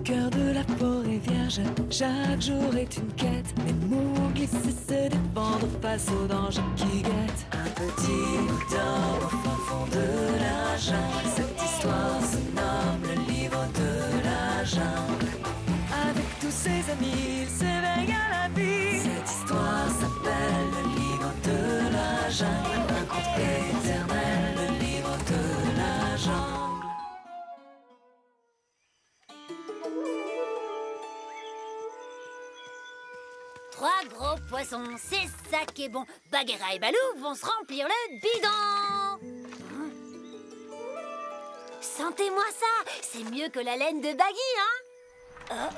cœur de la forêt vierge, chaque jour est une quête. Mais Mowgli sait se défendre face aux dangers qui guettent. Un petit bout d'or au fin fond de la jungle. Cette histoire se nomme le livre de la jungle. Avec tous ses amis, il s'éveille à la vie. Cette histoire s'appelle le livre de la jungle. Un conte éternel, le livre de la jungle. Trois gros poissons, c'est ça qui est bon. Bagheera et Baloo vont se remplir le bidon. Sentez-moi ça, c'est mieux que la laine de Baggy, hein?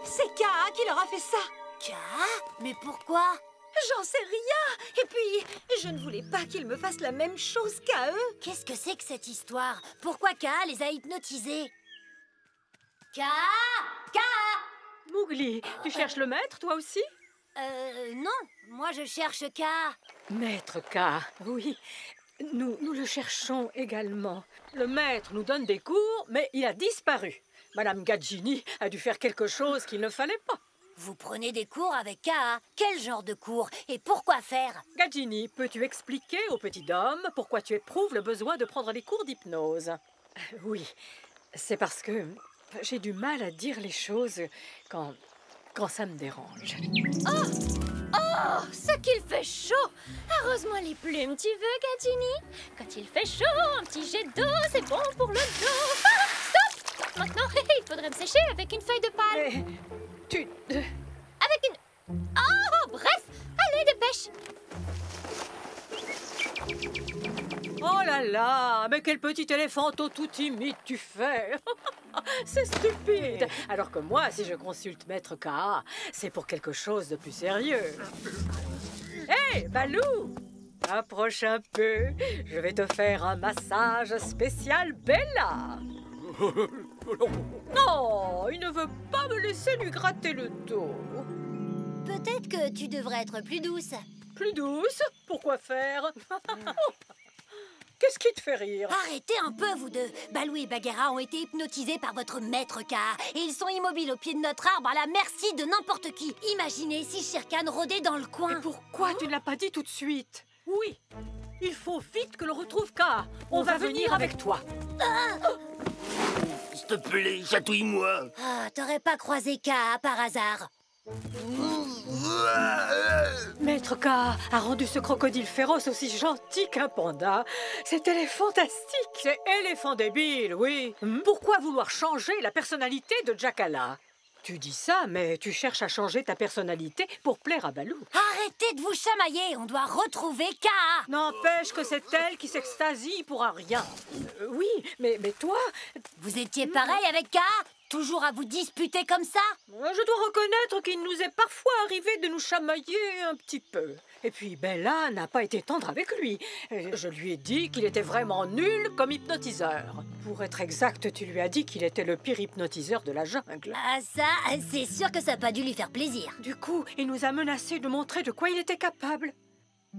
C'est Kaa qui leur a fait ça. Kaa? Mais pourquoi? J'en sais rien. Et puis, je ne voulais pas qu'ils me fassent la même chose qu'à eux. Qu'est-ce que c'est que cette histoire? Pourquoi Kaa les a hypnotisés? Kaa! Kaa! Mowgli, tu cherches le maître, toi aussi? Non, moi je cherche Kaa. Maître Kaa, oui. Nous le cherchons également. Le maître nous donne des cours, mais il a disparu. Madame Gadjini a dû faire quelque chose qu'il ne fallait pas. Vous prenez des cours avec Kaa? Quel genre de cours? Et pourquoi faire? Gadjini, peux-tu expliquer au petit homme pourquoi tu éprouves le besoin de prendre des cours d'hypnose? Oui, c'est parce que j'ai du mal à dire les choses quand ça me dérange. Oh, ce qu'il fait chaud! Heureusement les plumes, tu veux, Gadjini? Quand il fait chaud, un petit jet d'eau, c'est bon pour le dos. Ah, stop! Maintenant, il faudrait me sécher avec une feuille de palme. Mais tu... Avec une... Oh, bref! Allez, dépêche! Oh là là, mais quel petit éléphanteau tout timide tu fais. C'est stupide. Alors que moi, si je consulte Maître Kaa, c'est pour quelque chose de plus sérieux. Hé, Baloo, approche un peu. Je vais te faire un massage spécial Bella. Non, il ne veut pas me laisser lui gratter le dos. Peut-être que tu devrais être plus douce. Plus douce? Pourquoi faire? Qu'est-ce qui te fait rire? Arrêtez un peu, vous deux. Baloo et Bagheera ont été hypnotisés par votre maître Kaa. Et ils sont immobiles au pied de notre arbre à la merci de n'importe qui. Imaginez si Shere Khan rôdait dans le coin. Et pourquoi tu ne l'as pas dit tout de suite? Oui, il faut vite que l'on retrouve Kaa. On va venir avec toi. S'il te plaît, chatouille-moi. Ah, t'aurais pas croisé Kaa par hasard? Maître Kaa a rendu ce crocodile féroce aussi gentil qu'un panda. C'était fantastique. C'est éléphant débile, oui. Pourquoi vouloir changer la personnalité de Jackala? Tu dis ça, mais tu cherches à changer ta personnalité pour plaire à Baloo. Arrêtez de vous chamailler, on doit retrouver Kaa. N'empêche que c'est elle qui s'extasie pour un rien. Oui, mais toi... Vous étiez pareil avec Kaa? Toujours à vous disputer comme ça? Je dois reconnaître qu'il nous est parfois arrivé de nous chamailler un petit peu. Et puis Bella n'a pas été tendre avec lui. Je lui ai dit qu'il était vraiment nul comme hypnotiseur. Pour être exact, tu lui as dit qu'il était le pire hypnotiseur de la jungle. Ah ça, c'est sûr que ça n'a pas dû lui faire plaisir. Du coup, il nous a menacé de montrer de quoi il était capable.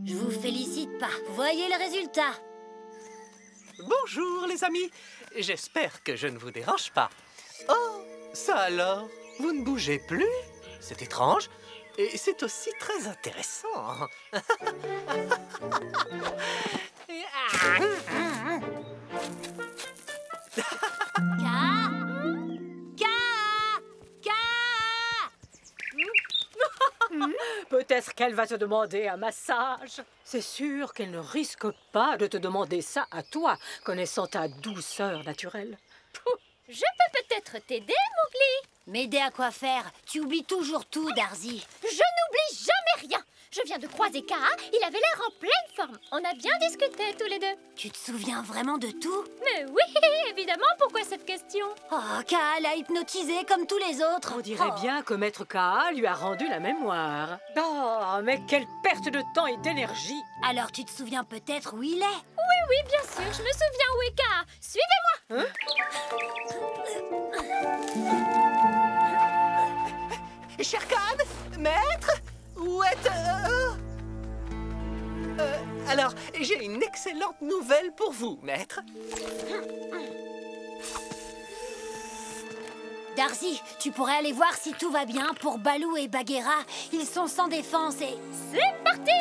Je vous félicite pas. Voyez le résultat. Bonjour les amis, j'espère que je ne vous dérange pas. Oh, ça alors, vous ne bougez plus? C'est étrange et c'est aussi très intéressant. Kaa! Kaa! Kaa! Peut-être qu'elle va te demander un massage. C'est sûr qu'elle ne risque pas de te demander ça à toi, connaissant ta douceur naturelle. Je peux peut-être t'aider, Mowgli. M'aider à quoi faire? Tu oublies toujours tout, Darzy. Je n'oublie jamais rien. Je viens de croiser Kaa, il avait l'air en pleine forme. On a bien discuté tous les deux. Tu te souviens vraiment de tout? Mais oui, évidemment, pourquoi cette question? Oh, Kaa l'a hypnotisé comme tous les autres. On dirait bien que Maître Kaa lui a rendu la mémoire. Oh, mais quelle perte de temps et d'énergie! Alors tu te souviens peut-être où il est? Oui, bien sûr, je me souviens où est Kaa. Suivez-moi. Shere Khan, maître, où êtes... alors, j'ai une excellente nouvelle pour vous, maître. Darcy, tu pourrais aller voir si tout va bien pour Balou et Bagheera. Ils sont sans défense et... C'est parti!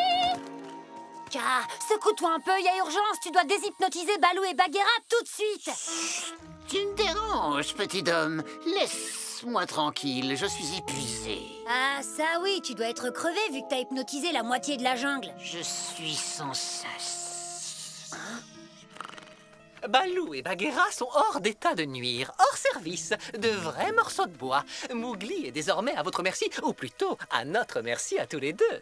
Kara, secoue-toi un peu, il y a urgence. Tu dois déshypnotiser Balou et Bagheera tout de suite. Tu me déranges, petit homme. Laisse-moi tranquille, je suis épuisé. Ah, ça oui, tu dois être crevé vu que t'as hypnotisé la moitié de la jungle. Je suis sans cesse. Balou et Bagheera sont hors d'état de nuire, hors service, de vrais morceaux de bois. Mowgli est désormais à votre merci, ou plutôt à notre merci à tous les deux.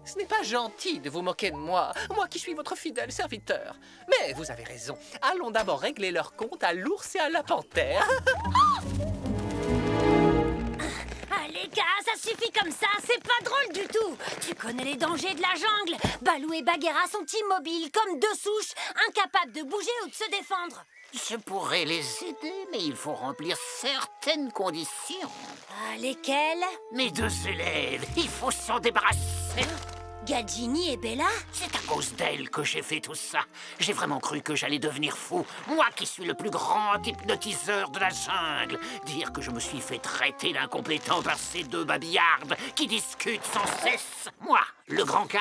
Ce n'est pas gentil de vous moquer de moi, moi qui suis votre fidèle serviteur. Mais vous avez raison, allons d'abord régler leur compte à l'ours et à la panthère. Allez, Kara, ça suffit comme ça, c'est pas drôle du tout. Tu connais les dangers de la jungle. Balou et Bagheera sont immobiles comme deux souches, incapables de bouger ou de se défendre. Je pourrais les aider, mais il faut remplir certaines conditions. Ah, lesquelles? Mes deux élèves, il faut s'en débarrasser. Gadjini et Bella? C'est à cause d'elles que j'ai fait tout ça. J'ai vraiment cru que j'allais devenir fou. Moi qui suis le plus grand hypnotiseur de la jungle. Dire que je me suis fait traiter d'incompétent par ces deux babillardes qui discutent sans cesse. Moi, le grand cas.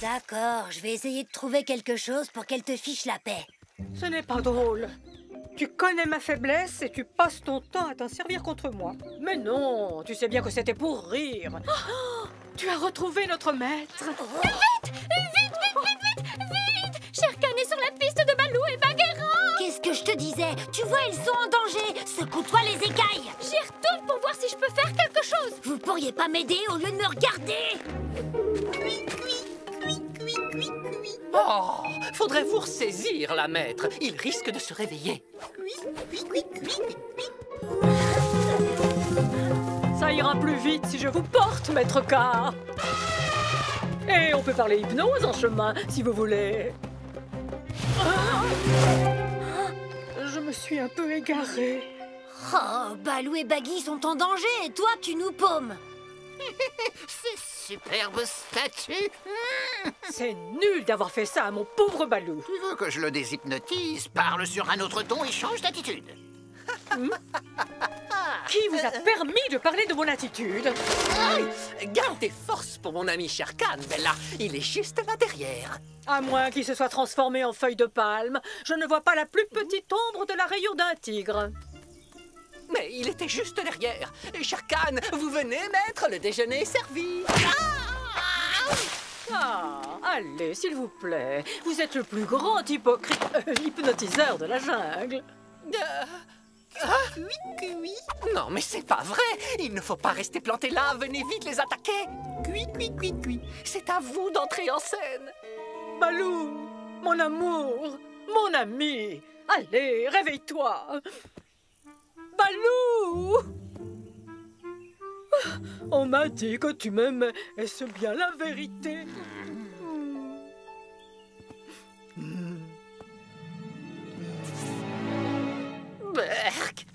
D'accord, je vais essayer de trouver quelque chose pour qu'elle te fiche la paix. Ce n'est pas drôle. Tu connais ma faiblesse et tu passes ton temps à t'en servir contre moi. Mais non, tu sais bien que c'était pour rire. Oh, tu as retrouvé notre maître. Vite! Shere Khan est sur la piste de Balou et Bagheera! Qu'est-ce que je te disais? Tu vois, ils sont en danger. Secoue-toi les écailles. J'y retourne pour voir si je peux faire quelque chose. Vous pourriez pas m'aider au lieu de me regarder? Oh, faudrait vous ressaisir, la maître. Il risque de se réveiller. Ça ira plus vite si je vous porte, maître K. Et on peut parler hypnose en chemin, si vous voulez. Je me suis un peu égarée. Oh, Balou et Baggy sont en danger et toi, tu nous paumes. Ces superbes statues. C'est nul d'avoir fait ça à mon pauvre Balou. Tu veux que je le déshypnotise? Parle sur un autre ton et change d'attitude. Qui vous a permis de parler de mon attitude? Garde tes forces pour mon ami Shere Khan, Bella. Il est juste là derrière. À moins qu'il se soit transformé en feuille de palme, je ne vois pas la plus petite ombre de la rayure d'un tigre. Mais il était juste derrière. Shere Khan, vous venez, maître, le déjeuner est servi. Ah, allez, s'il vous plaît. Vous êtes le plus grand hypnotiseur de la jungle. Oui. Non, mais c'est pas vrai. Il ne faut pas rester planté là. Venez vite les attaquer. Cui. C'est à vous d'entrer en scène. Balou, mon amour, mon ami. Allez, réveille-toi. Balou! On m'a dit que tu m'aimais. Est-ce bien la vérité? Berk!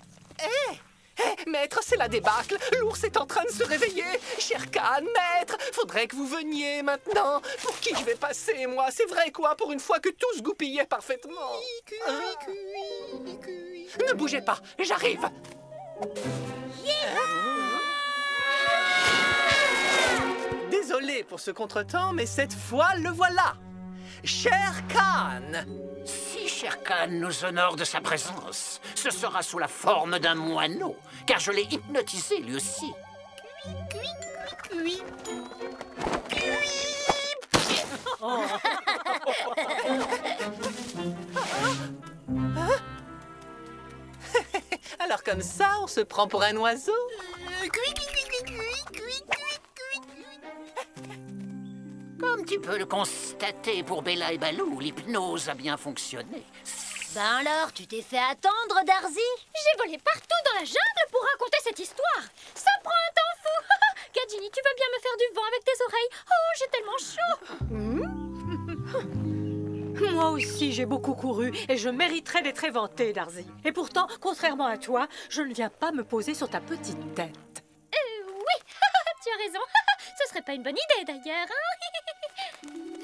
Maître, c'est la débâcle. L'ours est en train de se réveiller. Shere Khan, maître, faudrait que vous veniez maintenant. Pour qui je vais passer, moi? C'est vrai, quoi, pour une fois que tout se goupillait parfaitement. Ne bougez pas, j'arrive. Désolé pour ce contretemps, mais cette fois, le voilà. Shere Khan. Si Shere Khan nous honore de sa présence, ce sera sous la forme d'un moineau, car je l'ai hypnotisé lui aussi. Cui. Alors comme ça, on se prend pour un oiseau? Comme tu peux le constater pour Bella et Balou, l'hypnose a bien fonctionné. Ben alors, tu t'es fait attendre, Darcy? J'ai volé partout dans la jungle pour raconter cette histoire. Ça prend un temps fou. Gadjini, tu veux bien me faire du vent avec tes oreilles? Oh, j'ai tellement chaud. Moi aussi, j'ai beaucoup couru et je mériterais d'être éventée, Darcy. Et pourtant, contrairement à toi, je ne viens pas me poser sur ta petite tête. Oui, tu as raison. Ce serait pas une bonne idée d'ailleurs, hein?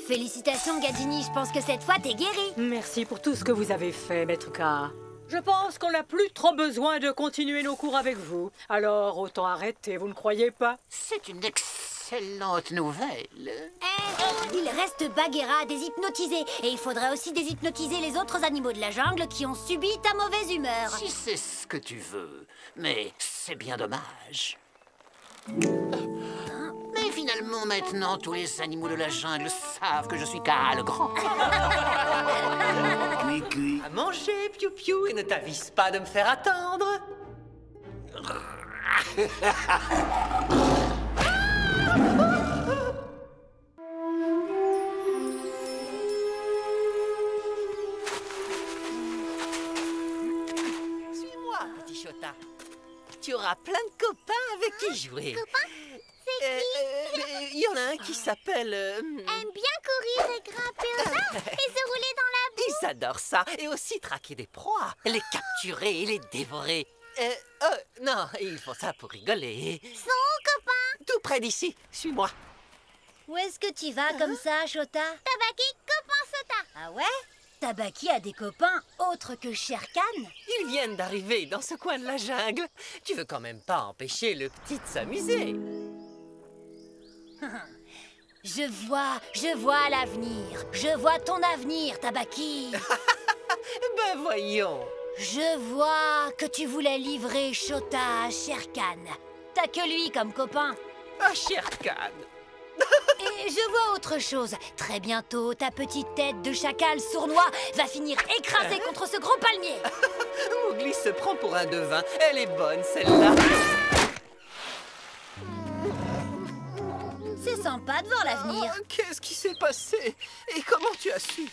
Félicitations, Gadjini, je pense que cette fois, t'es guérie. Merci pour tout ce que vous avez fait, Maître K. Je pense qu'on n'a plus trop besoin de continuer nos cours avec vous. Alors, autant arrêter, vous ne croyez pas? C'est une excellente nouvelle. Il reste Bagheera à déshypnotiser. Et il faudrait aussi déshypnotiser les autres animaux de la jungle qui ont subi ta mauvaise humeur. Si c'est ce que tu veux, mais c'est bien dommage. Mais finalement, maintenant, tous les animaux de la jungle savent que je suis Kaa le Grand. Cui-cui. À manger, Piou-Piou, et ne t'avise pas de me faire attendre. Suis-moi, petit Chota. Tu auras plein de copains avec qui jouer. Copains? C'est qui? Il y en a un qui s'appelle... Aime bien courir et grimper aux arbres et se rouler dans la boue. Ils adorent ça, et aussi traquer des proies, les capturer et les dévorer. Non, ils font ça pour rigoler. Son copain. Tout près d'ici, suis-moi. Où est-ce que tu vas comme ça, Chota? Tabaki, copain Sota. Ah ouais? Tabaki a des copains autres que Shere Khan? Ils viennent d'arriver dans ce coin de la jungle. Tu veux quand même pas empêcher le petit de s'amuser. Je vois l'avenir. Je vois ton avenir, Tabaki. Ben voyons. Je vois que tu voulais livrer Chota à Shere Khan. T'as que lui comme copain. Ah, Shere Khan. Et je vois autre chose. Très bientôt, ta petite tête de chacal sournois va finir écrasée contre ce gros palmier. Mowgli se prend pour un devin. Elle est bonne, celle-là. C'est sympa de voir l'avenir. Oh, qu'est-ce qui s'est passé? Et comment tu as su?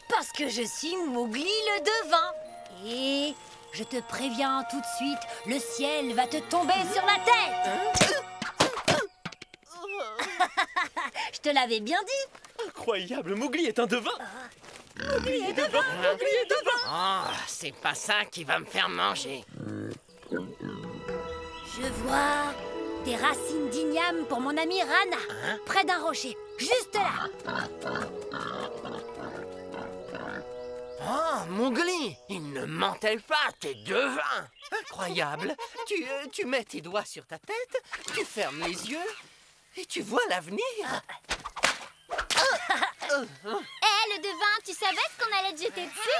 Parce que je suis Mowgli le devin. Et je te préviens tout de suite, le ciel va te tomber sur la tête. Je te l'avais bien dit. Incroyable, Mowgli est un devin. Mowgli est devin. Mowgli est devin. Oh, c'est pas ça qui va me faire manger. Je vois des racines d'igname pour mon ami Rana, près d'un rocher, juste là. Oh, Mowgli, il ne mentait pas, t'es devin. Incroyable. Tu mets tes doigts sur ta tête, tu fermes les yeux et tu vois l'avenir. Le devin, tu savais ce qu'on allait te jeter dessus?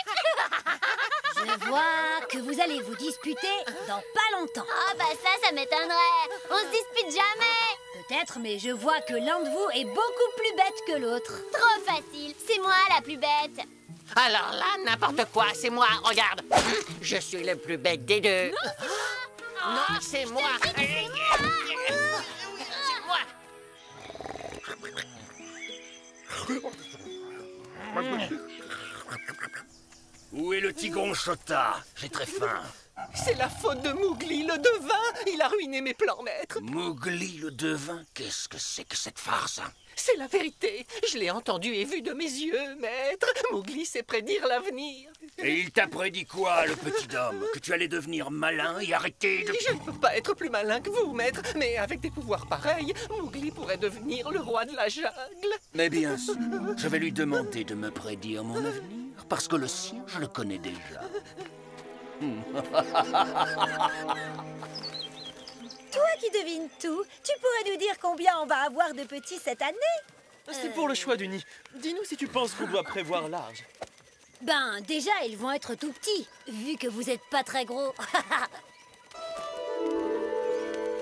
Je vois que vous allez vous disputer dans pas longtemps. Ah bah ça m'étonnerait. On se dispute jamais. Peut-être, mais je vois que l'un de vous est beaucoup plus bête que l'autre. Trop facile. C'est moi la plus bête. Alors là, n'importe quoi, c'est moi, regarde. Je suis le plus bête des deux. Non, c'est moi. C'est moi. Où est le tigron Chota? J'ai très faim. C'est la faute de Mowgli, le devin. Il a ruiné mes plans, maître. Mowgli le devin? Qu'est-ce que c'est que cette farce? C'est la vérité. Je l'ai entendu et vu de mes yeux, maître. Mowgli sait prédire l'avenir. Et il t'a prédit quoi, le petit homme? Que tu allais devenir malin et arrêter de... Je ne peux pas être plus malin que vous, maître. Mais avec des pouvoirs pareils, Mowgli pourrait devenir le roi de la jungle. Mais bien sûr, je vais lui demander de me prédire mon avenir. Parce que le sien, je le connais déjà. Toi qui devines tout, tu pourrais nous dire combien on va avoir de petits cette année? C'est pour le choix du nid. Dis-nous si tu penses qu'on doit prévoir large. Ben, déjà, ils vont être tout petits, vu que vous êtes pas très gros.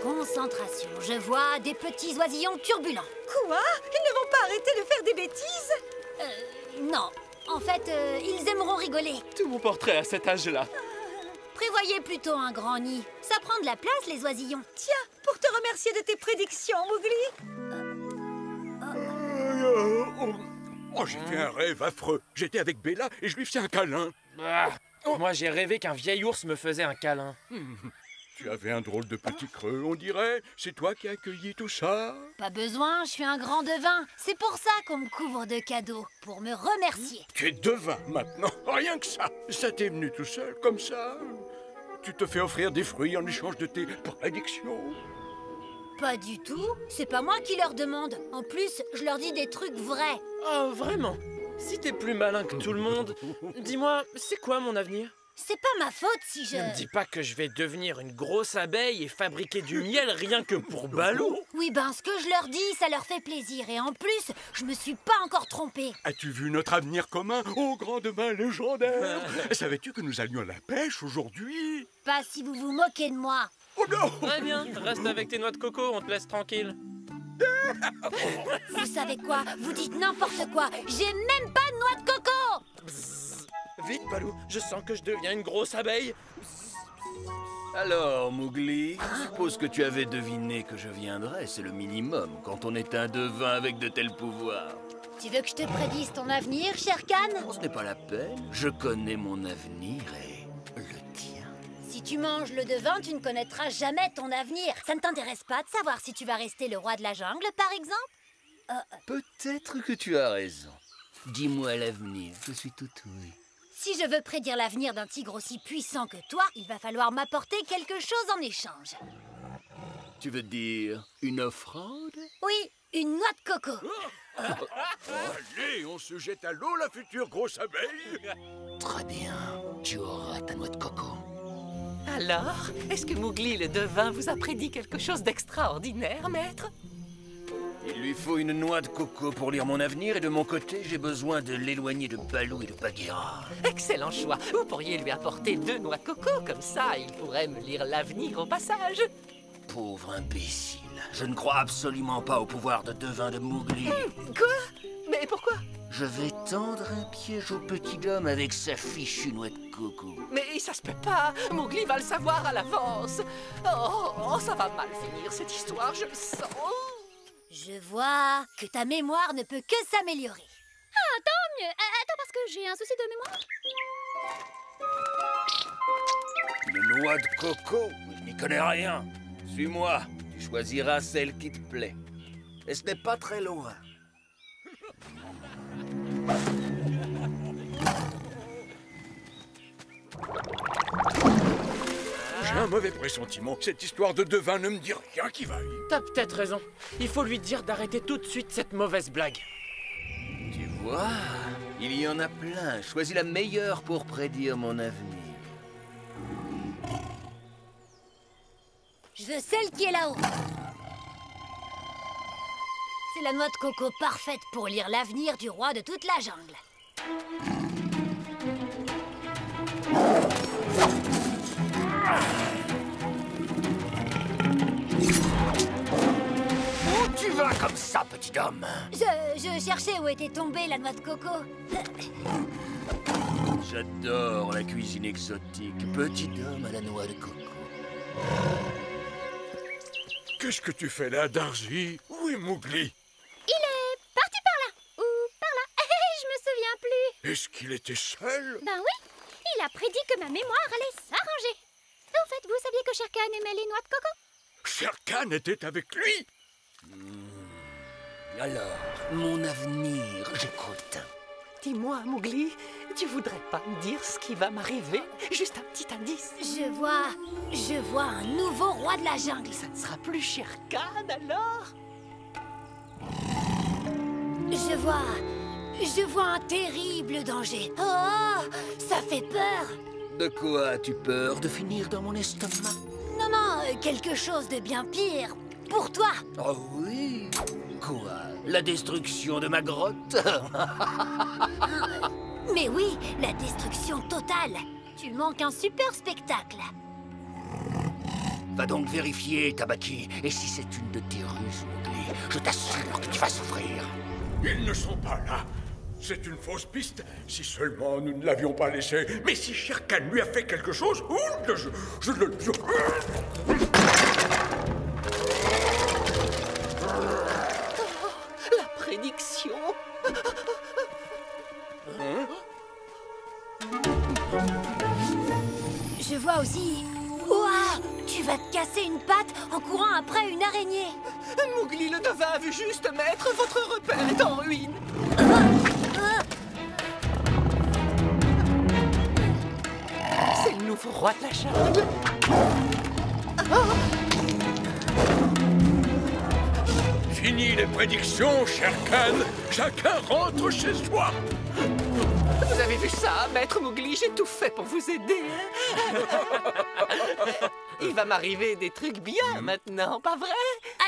Concentration, je vois des petits oisillons turbulents. Quoi? Ils ne vont pas arrêter de faire des bêtises? Non, en fait, ils aimeront rigoler. Tout mon portrait à cet âge-là. Prévoyez plutôt un grand nid. Ça prend de la place, les oisillons. Tiens, pour te remercier de tes prédictions, Mowgli. Oh, j'ai fait un rêve affreux. J'étais avec Bella et je lui faisais un câlin. Moi, j'ai rêvé qu'un vieil ours me faisait un câlin. Tu avais un drôle de petit creux, on dirait. C'est toi qui as accueilli tout ça? Pas besoin, je suis un grand devin. C'est pour ça qu'on me couvre de cadeaux, pour me remercier. Tu es devin maintenant, rien que ça. Ça t'est venu tout seul, comme ça. Tu te fais offrir des fruits en échange de tes prédictions. Pas du tout, c'est pas moi qui leur demande. En plus, je leur dis des trucs vrais. Oh, vraiment? Si t'es plus malin que tout le monde, dis-moi, c'est quoi mon avenir? C'est pas ma faute si je... Ne me dis pas que je vais devenir une grosse abeille et fabriquer du miel rien que pour Balou. Oui, ben ce que je leur dis, ça leur fait plaisir. Et en plus, je me suis pas encore trompée. As-tu vu notre avenir commun au grand demain légendaire? Savais-tu que nous allions à la pêche aujourd'hui? Pas si vous vous moquez de moi. Oh non! Très bien, reste avec tes noix de coco, on te laisse tranquille. Vous savez quoi? Vous dites n'importe quoi. J'ai même pas de noix de coco! Bzzz. Vite, Balou, je sens que je deviens une grosse abeille. Alors, Mowgli, je suppose que tu avais deviné que je viendrais. C'est le minimum quand on est un devin avec de tels pouvoirs. Tu veux que je te prédise ton avenir, Shere Khan? Ce n'est pas la peine. Je connais mon avenir et le tien. Si tu manges le devin, tu ne connaîtras jamais ton avenir. Ça ne t'intéresse pas de savoir si tu vas rester le roi de la jungle, par exemple? Peut-être que tu as raison. Dis-moi l'avenir, je suis tout oui. Si je veux prédire l'avenir d'un tigre aussi puissant que toi, il va falloir m'apporter quelque chose en échange. Tu veux dire une offrande? Oui, une noix de coco. Allez, on se jette à l'eau, la future grosse abeille. Très bien, tu auras ta noix de coco. Alors, est-ce que Mowgli le devin vous a prédit quelque chose d'extraordinaire, maître? Il lui faut une noix de coco pour lire mon avenir et de mon côté, j'ai besoin de l'éloigner de Balou et de Bagheera. Excellent choix. Vous pourriez lui apporter 2 noix de coco, comme ça, il pourrait me lire l'avenir au passage. Pauvre imbécile, je ne crois absolument pas au pouvoir de devin de Mowgli. Quoi? Mais pourquoi? Je vais tendre un piège au petit homme avec sa fichue noix de coco. Mais ça se peut pas. Mowgli va le savoir à l'avance. Oh, ça va mal finir cette histoire, je le sens. Je vois que ta mémoire ne peut que s'améliorer. Ah, tant mieux. Attends, parce que j'ai un souci de mémoire. Une noix de coco? Je n'y connais rien. Suis-moi, tu choisiras celle qui te plaît. Et ce n'est pas très loin. J'ai un mauvais pressentiment. Cette histoire de devin ne me dit rien qui vaille. T'as peut-être raison. Il faut lui dire d'arrêter tout de suite cette mauvaise blague. Tu vois, il y en a plein. Choisis la meilleure pour prédire mon avenir. Je veux celle qui est là-haut. C'est la noix de coco parfaite pour lire l'avenir du roi de toute la jungle. Où tu vas comme ça, petit homme? Je cherchais où était tombée la noix de coco. J'adore la cuisine exotique. Petit homme à la noix de coco. Qu'est-ce que tu fais là, Darzy? Où est Mowgli? Il est parti par là. Ou par là. Je me souviens plus. Est-ce qu'il était seul? Ben oui. Il a prédit que ma mémoire allait s'arranger. Au fait, vous saviez que Shere Khan aimait les noix de coco? Shere Khan était avec lui? Alors, mon avenir, j'écoute. Dis-moi, Mowgli, tu voudrais pas me dire ce qui va m'arriver? Juste un petit indice. Je vois un nouveau roi de la jungle. Ça ne sera plus Shere Khan, alors? Je vois un terrible danger. Oh, ça fait peur. De quoi as-tu peur? De finir dans mon estomac? Non, quelque chose de bien pire. Pour toi. Oh oui? Quoi? La destruction de ma grotte? Mais oui, la destruction totale. Tu manques un super spectacle. Va donc vérifier, Tabaki. Et si c'est une de tes ruses, Mowgli, je t'assure que tu vas souffrir. Ils ne sont pas là. C'est une fausse piste. Si seulement nous ne l'avions pas laissé. Mais si Shere Khan lui a fait quelque chose, je le... La prédiction. Je vois aussi... Ouah, tu vas te casser une patte en courant après une araignée. Mowgli le devin a vu juste, maître. Votre repère est en ruine. C'est le nouveau roi de la jungle. Fini les prédictions, Shere Khan. Chacun rentre chez soi. Vous avez vu ça, Maître Mowgli? J'ai tout fait pour vous aider. Il va m'arriver des trucs bien maintenant, pas vrai?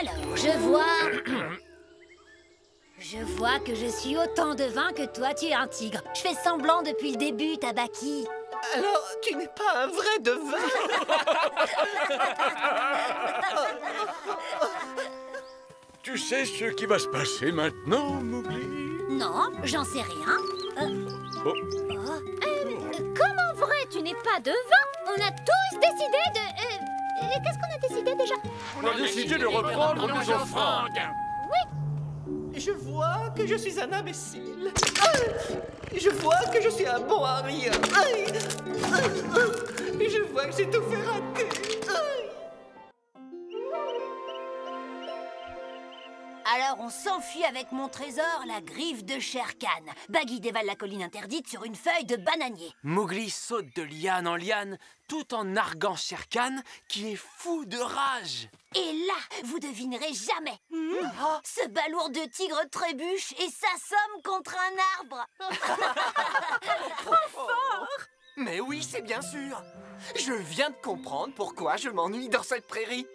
Alors, je vois... Je vois que je suis autant de vin que toi, tu es un tigre. Je fais semblant depuis le début, Tabaki. Alors, tu n'es pas un vrai devin? Tu sais ce qui va se passer maintenant, Mowgli? Non, j'en sais rien. Comment vrai, tu n'es pas devin? On a tous décidé de... Qu'est-ce qu'on a décidé déjà? On a décidé de reprendre nos offrandes. Je vois que je suis un imbécile. Je vois que je suis un bon à rien. Je vois que j'ai tout fait rater. Alors on s'enfuit avec mon trésor, la griffe de Shere Khan. Baggy dévale la colline interdite sur une feuille de bananier. Mowgli saute de liane en liane, tout en narguant Shere Khan, qui est fou de rage. Et là, vous devinerez jamais. Ce balourd de tigre trébuche et s'assomme contre un arbre. Mais oui, c'est bien sûr. Je viens de comprendre pourquoi je m'ennuie dans cette prairie.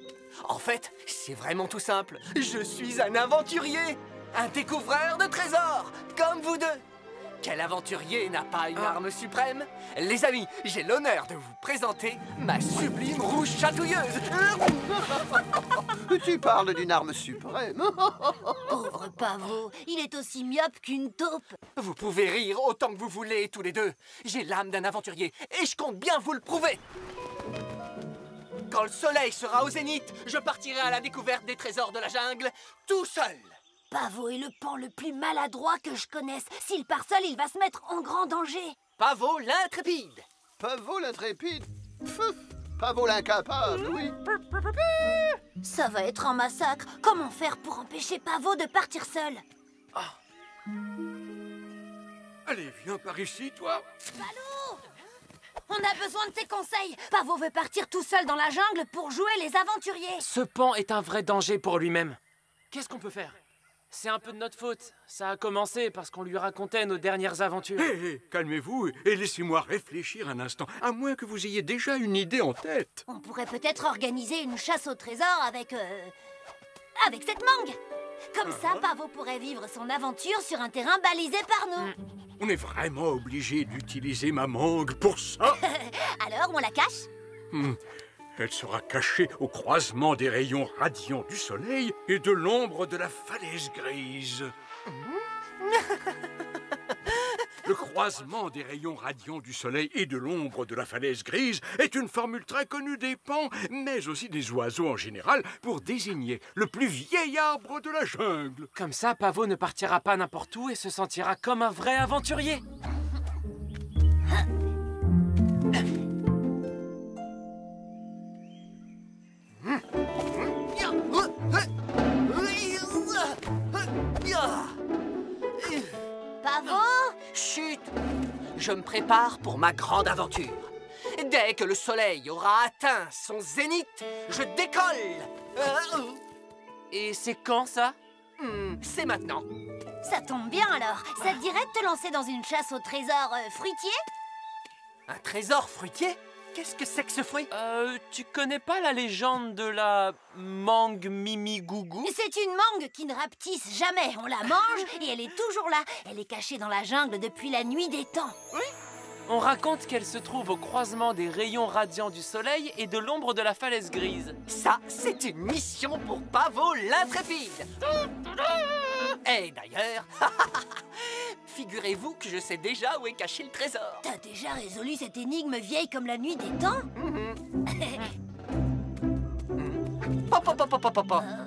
En fait, c'est vraiment tout simple. Je suis un aventurier, un découvreur de trésors, comme vous deux. Quel aventurier n'a pas une arme suprême? Les amis, j'ai l'honneur de vous présenter ma sublime rouge chatouilleuse. Tu parles d'une arme suprême. Pauvre pavot, il est aussi myope qu'une taupe. Vous pouvez rire autant que vous voulez, tous les deux. J'ai l'âme d'un aventurier et je compte bien vous le prouver. Quand le soleil sera au zénith, je partirai à la découverte des trésors de la jungle, tout seul. Pavot est le pan le plus maladroit que je connaisse. S'il part seul, il va se mettre en grand danger. Pavot l'intrépide. Pavot l'intrépide. Pavot l'incapable, oui. Ça va être un massacre. Comment faire pour empêcher Pavot de partir seul? Allez, viens par ici, toi. Balou! On a besoin de tes conseils. Pavot veut partir tout seul dans la jungle pour jouer les aventuriers. Ce pan est un vrai danger pour lui-même. Qu'est-ce qu'on peut faire? C'est un peu de notre faute. Ça a commencé parce qu'on lui racontait nos dernières aventures. Hé, calmez-vous et laissez-moi réfléchir un instant, à moins que vous ayez déjà une idée en tête. On pourrait peut-être organiser une chasse au trésor avec cette mangue. Comme ça, Pavot pourrait vivre son aventure sur un terrain balisé par nous. On est vraiment obligé d'utiliser ma mangue pour ça. Alors, on la cache? Elle sera cachée au croisement des rayons radiants du soleil et de l'ombre de la falaise grise. Le croisement des rayons radiants du soleil et de l'ombre de la falaise grise est une formule très connue des pans, mais aussi des oiseaux en général, pour désigner le plus vieil arbre de la jungle. Comme ça, Pavot ne partira pas n'importe où et se sentira comme un vrai aventurier. Pavot? Chut! Je me prépare pour ma grande aventure. Dès que le soleil aura atteint son zénith, je décolle. Et c'est quand, ça? C'est maintenant. Ça tombe bien alors. Ça te dirait de te lancer dans une chasse au trésor fruitier? Un trésor fruitier? Qu'est-ce que c'est que ce fruit? Tu connais pas la légende de la mangue Mimi Gougou? C'est une mangue qui ne rapetisse jamais. On la mange et elle est toujours là. Elle est cachée dans la jungle depuis la nuit des temps. Oui? On raconte qu'elle se trouve au croisement des rayons radiants du soleil et de l'ombre de la falaise grise. Ça, c'est une mission pour Pavot l'intrépide. Et d'ailleurs, figurez-vous que je sais déjà où est caché le trésor. T'as déjà résolu cette énigme vieille comme la nuit des temps?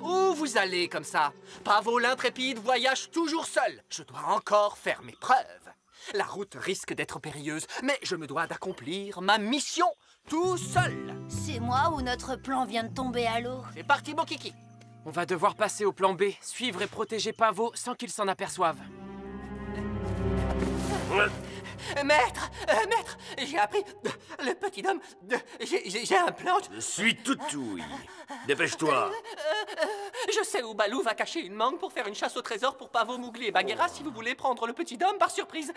Où vous allez comme ça? Pavot l'intrépide voyage toujours seul. Je dois encore faire mes preuves. La route risque d'être périlleuse, mais je me dois d'accomplir ma mission tout seul. C'est moi ou notre plan vient de tomber à l'eau? C'est parti, mon kiki. On va devoir passer au plan B, suivre et protéger Pavot sans qu'il s'en aperçoive. Maître, j'ai appris le petit homme. J'ai un plan. Je suis tout ouïe. Dépêche-toi. Je sais où Balou va cacher une mangue pour faire une chasse au trésor pour Pavot, Mowgli et Bagheera si vous voulez prendre le petit homme par surprise.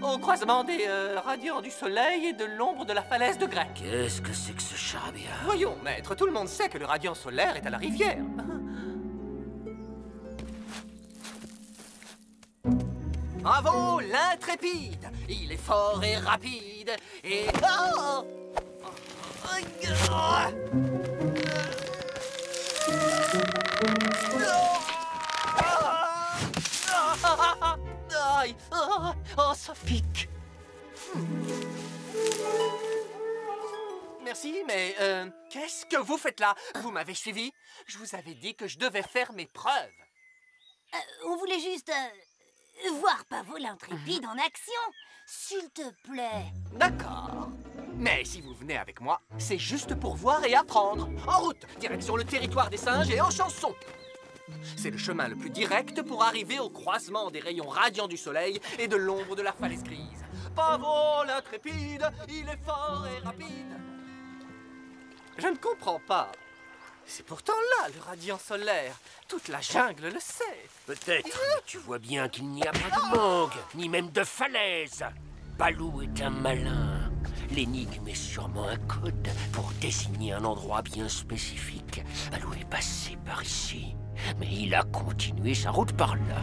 Au croisement des radiants du soleil et de l'ombre de la falaise de Grec. Qu'est-ce que c'est que ce charabia? Voyons, maître, tout le monde sait que le radiant solaire est à la rivière. Bravo, l'intrépide! Il est fort et rapide et... Oh! Aïe! Oh, ça pique! Merci, mais qu'est-ce que vous faites là? Vous m'avez suivi? Je vous avais dit que je devais faire mes preuves. On voulait juste voir Pavot l'intrépide en action, s'il te plaît. D'accord. Mais si vous venez avec moi, c'est juste pour voir et apprendre. En route, direction le territoire des singes et en chanson. C'est le chemin le plus direct pour arriver au croisement des rayons radiants du soleil et de l'ombre de la falaise grise. Pavot l'intrépide, il est fort et rapide. Je ne comprends pas. C'est pourtant là le radiant solaire. Toute la jungle le sait. Peut-être, mais tu vois bien qu'il n'y a pas de mangue, ni même de falaise. Balou est un malin. L'énigme est sûrement un code pour désigner un endroit bien spécifique. Balou est passé par ici, mais il a continué sa route par là.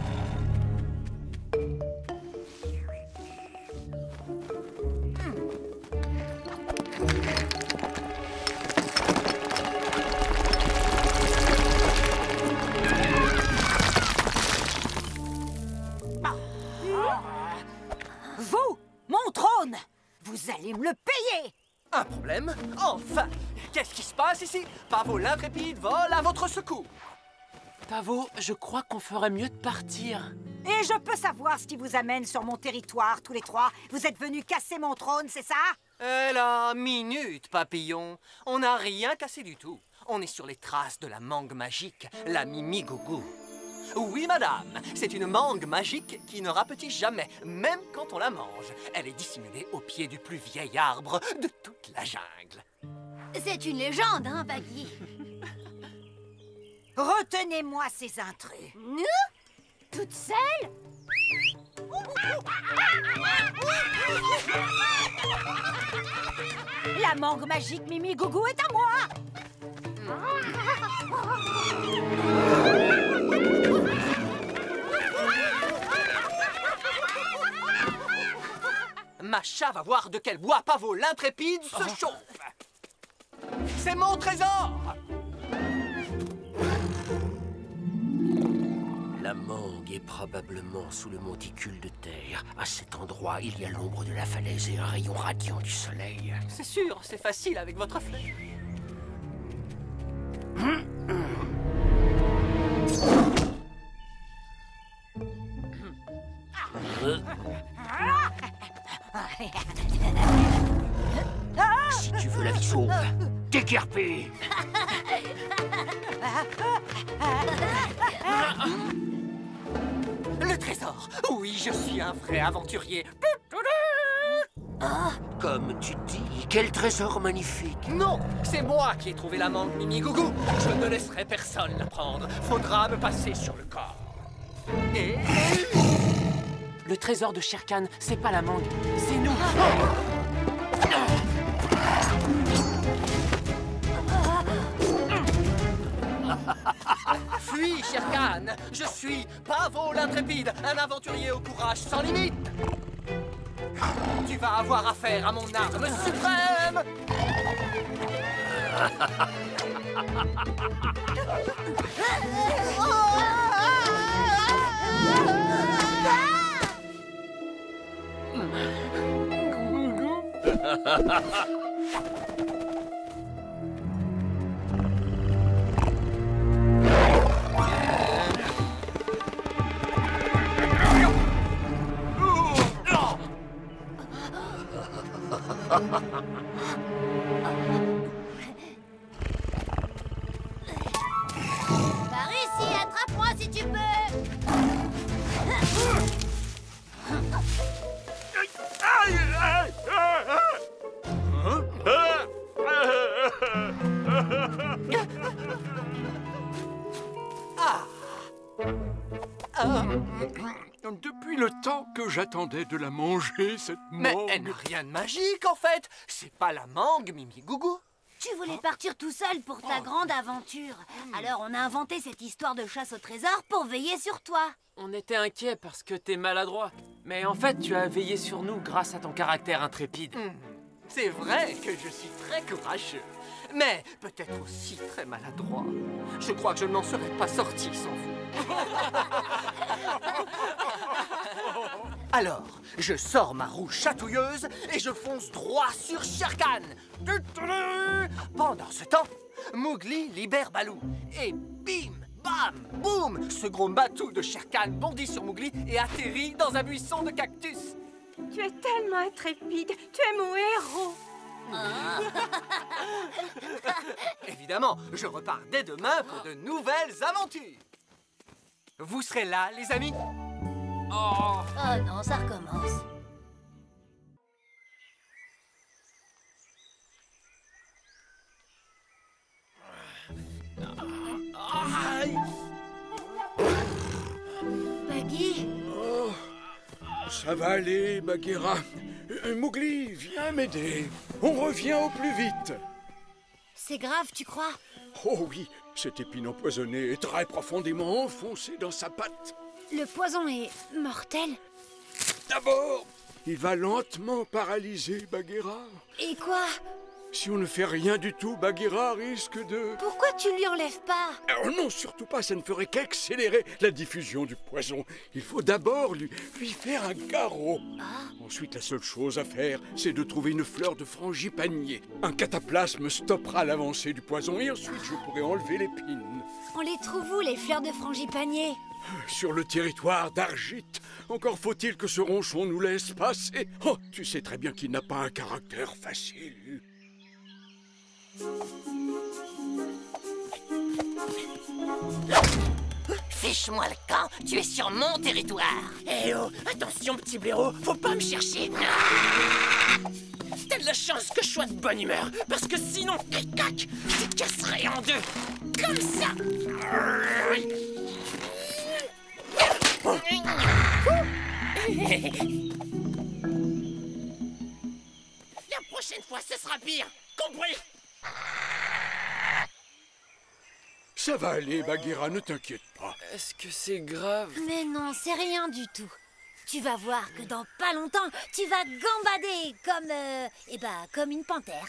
Vous, mon trône, vous allez me le payer. Un problème? Enfin! Qu'est-ce qui se passe ici? Pavot l'intrépide vole à votre secours. Pavot, je crois qu'on ferait mieux de partir. Et je peux savoir ce qui vous amène sur mon territoire, tous les trois. Vous êtes venus casser mon trône, c'est ça? La minute, papillon. On n'a rien cassé du tout. On est sur les traces de la mangue magique, la Mimi Gougou. Oui, madame, c'est une mangue magique qui ne rapetit jamais, même quand on la mange. Elle est dissimulée au pied du plus vieil arbre de toute la jungle. C'est une légende, hein, Baggy? Retenez-moi ces intrus. Nous? Toute seule? La mangue magique Mimi Gougou est à moi. Macha va voir de quel bois Pavot l'intrépide se chauffe. C'est mon trésor! La mangue est probablement sous le monticule de terre. À cet endroit, il y a l'ombre de la falaise et un rayon radiant du soleil. C'est sûr, c'est facile avec votre flèche. Si tu veux la vie sauve, déguerpé. Le trésor! Oui, je suis un vrai aventurier. Comme tu dis, quel trésor magnifique. Non, c'est moi qui ai trouvé la mangue Mimi Gougou. Je ne laisserai personne la prendre. Faudra me passer sur le corps. Et... Le trésor de Shere Khan, c'est pas la mangue, c'est nous. Fuis, Shere Khan. Je suis Pavot l'intrépide, un aventurier au courage sans limite. Tu vas avoir affaire à mon arme suprême. Par ici, attrape-moi si tu peux. Depuis le temps que j'attendais de la manger, cette mangue. Mais elle n'a rien de magique, en fait. C'est pas la mangue, Mimi Gougou. Tu voulais partir tout seul pour ta grande aventure. Alors on a inventé cette histoire de chasse au trésor pour veiller sur toi. On était inquiets parce que t'es maladroit. Mais en fait, tu as veillé sur nous grâce à ton caractère intrépide. C'est vrai que je suis très courageux, mais peut-être aussi très maladroit. Je crois que je ne m'en serais pas sorti sans vous. Alors, je sors ma roue chatouilleuse et je fonce droit sur Shere Khan. Pendant ce temps, Mowgli libère Baloo. Et bim, bam, boum, ce gros matou de Shere Khan bondit sur Mowgli et atterrit dans un buisson de cactus. Tu es tellement intrépide. Tu es mon héros. Évidemment, je repars dès demain pour de nouvelles aventures. Vous serez là, les amis? Oh non, ça recommence. Baggy? Ça va aller, Bagheera. Mowgli, viens m'aider. On revient au plus vite. C'est grave, tu crois? Oh oui, cette épine empoisonnée est très profondément enfoncée dans sa patte. Le poison est mortel? D'abord, il va lentement paralyser Bagheera. Et quoi? Si on ne fait rien du tout, Bagheera risque de... Pourquoi tu lui enlèves pas? Oh non, surtout pas, ça ne ferait qu'accélérer la diffusion du poison. Il faut d'abord lui faire un carreau. Ensuite, la seule chose à faire, c'est de trouver une fleur de frangipanier. Un cataplasme stoppera l'avancée du poison et ensuite je pourrai enlever l'épine. On les trouve où, les fleurs de frangipanier? Sur le territoire d'Argit. Encore faut-il que ce ronchon nous laisse passer. Oh, tu sais très bien qu'il n'a pas un caractère facile. Fiche-moi le camp, tu es sur mon territoire. Eh oh, attention petit blaireau, faut pas me chercher. T'as de la chance que je sois de bonne humeur, parce que sinon, cric-cac, je te casserai en deux. Comme ça. La prochaine fois, ce sera pire. Compris? Ça va aller, Bagheera, ne t'inquiète pas. Est-ce que c'est grave? Mais non, c'est rien du tout. Tu vas voir que dans pas longtemps, tu vas gambader comme... comme une panthère.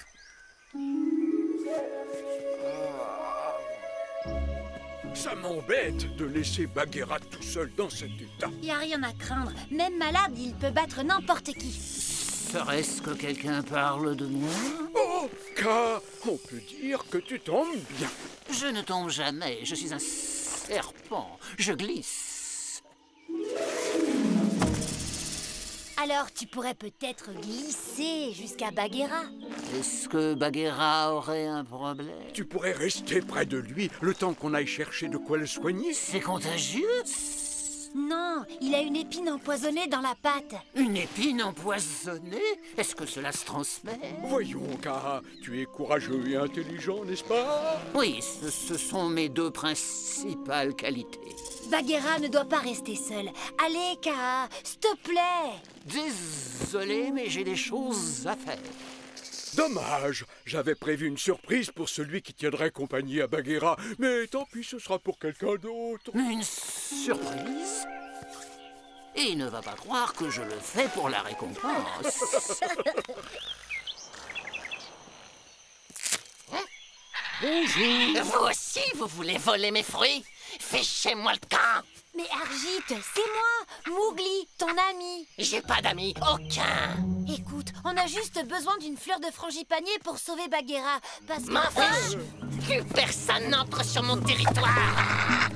Ça m'embête de laisser Bagheera tout seul dans cet état. Y a rien à craindre. Même malade, il peut battre n'importe qui. Serait-ce que quelqu'un parle de moi? Oh, Kaa, on peut dire que tu tombes bien. Je ne tombe jamais, je suis un serpent, je glisse. Alors tu pourrais peut-être glisser jusqu'à Bagheera. Est-ce que Bagheera aurait un problème? Tu pourrais rester près de lui le temps qu'on aille chercher de quoi le soigner. C'est contagieux? Non, il a une épine empoisonnée dans la patte. Une épine empoisonnée? Est-ce que cela se transmet? Voyons, Kaa, tu es courageux et intelligent, n'est-ce pas? Oui, ce sont mes deux principales qualités. Bagheera ne doit pas rester seul. Allez, Kaa, s'il te plaît. Désolé, mais j'ai des choses à faire. Dommage, j'avais prévu une surprise pour celui qui tiendrait compagnie à Bagheera, mais tant pis, ce sera pour quelqu'un d'autre. Une surprise? Et il ne va pas croire que je le fais pour la récompense. Bonjour. Vous aussi, vous voulez voler mes fruits? Fichez-moi le camp! Mais Argit, c'est moi, Mowgli, ton ami. J'ai pas d'amis, aucun. Écoute, on a juste besoin d'une fleur de frangipanier pour sauver Bagheera, parce que... M'en fiche! Plus personne n'entre sur mon territoire!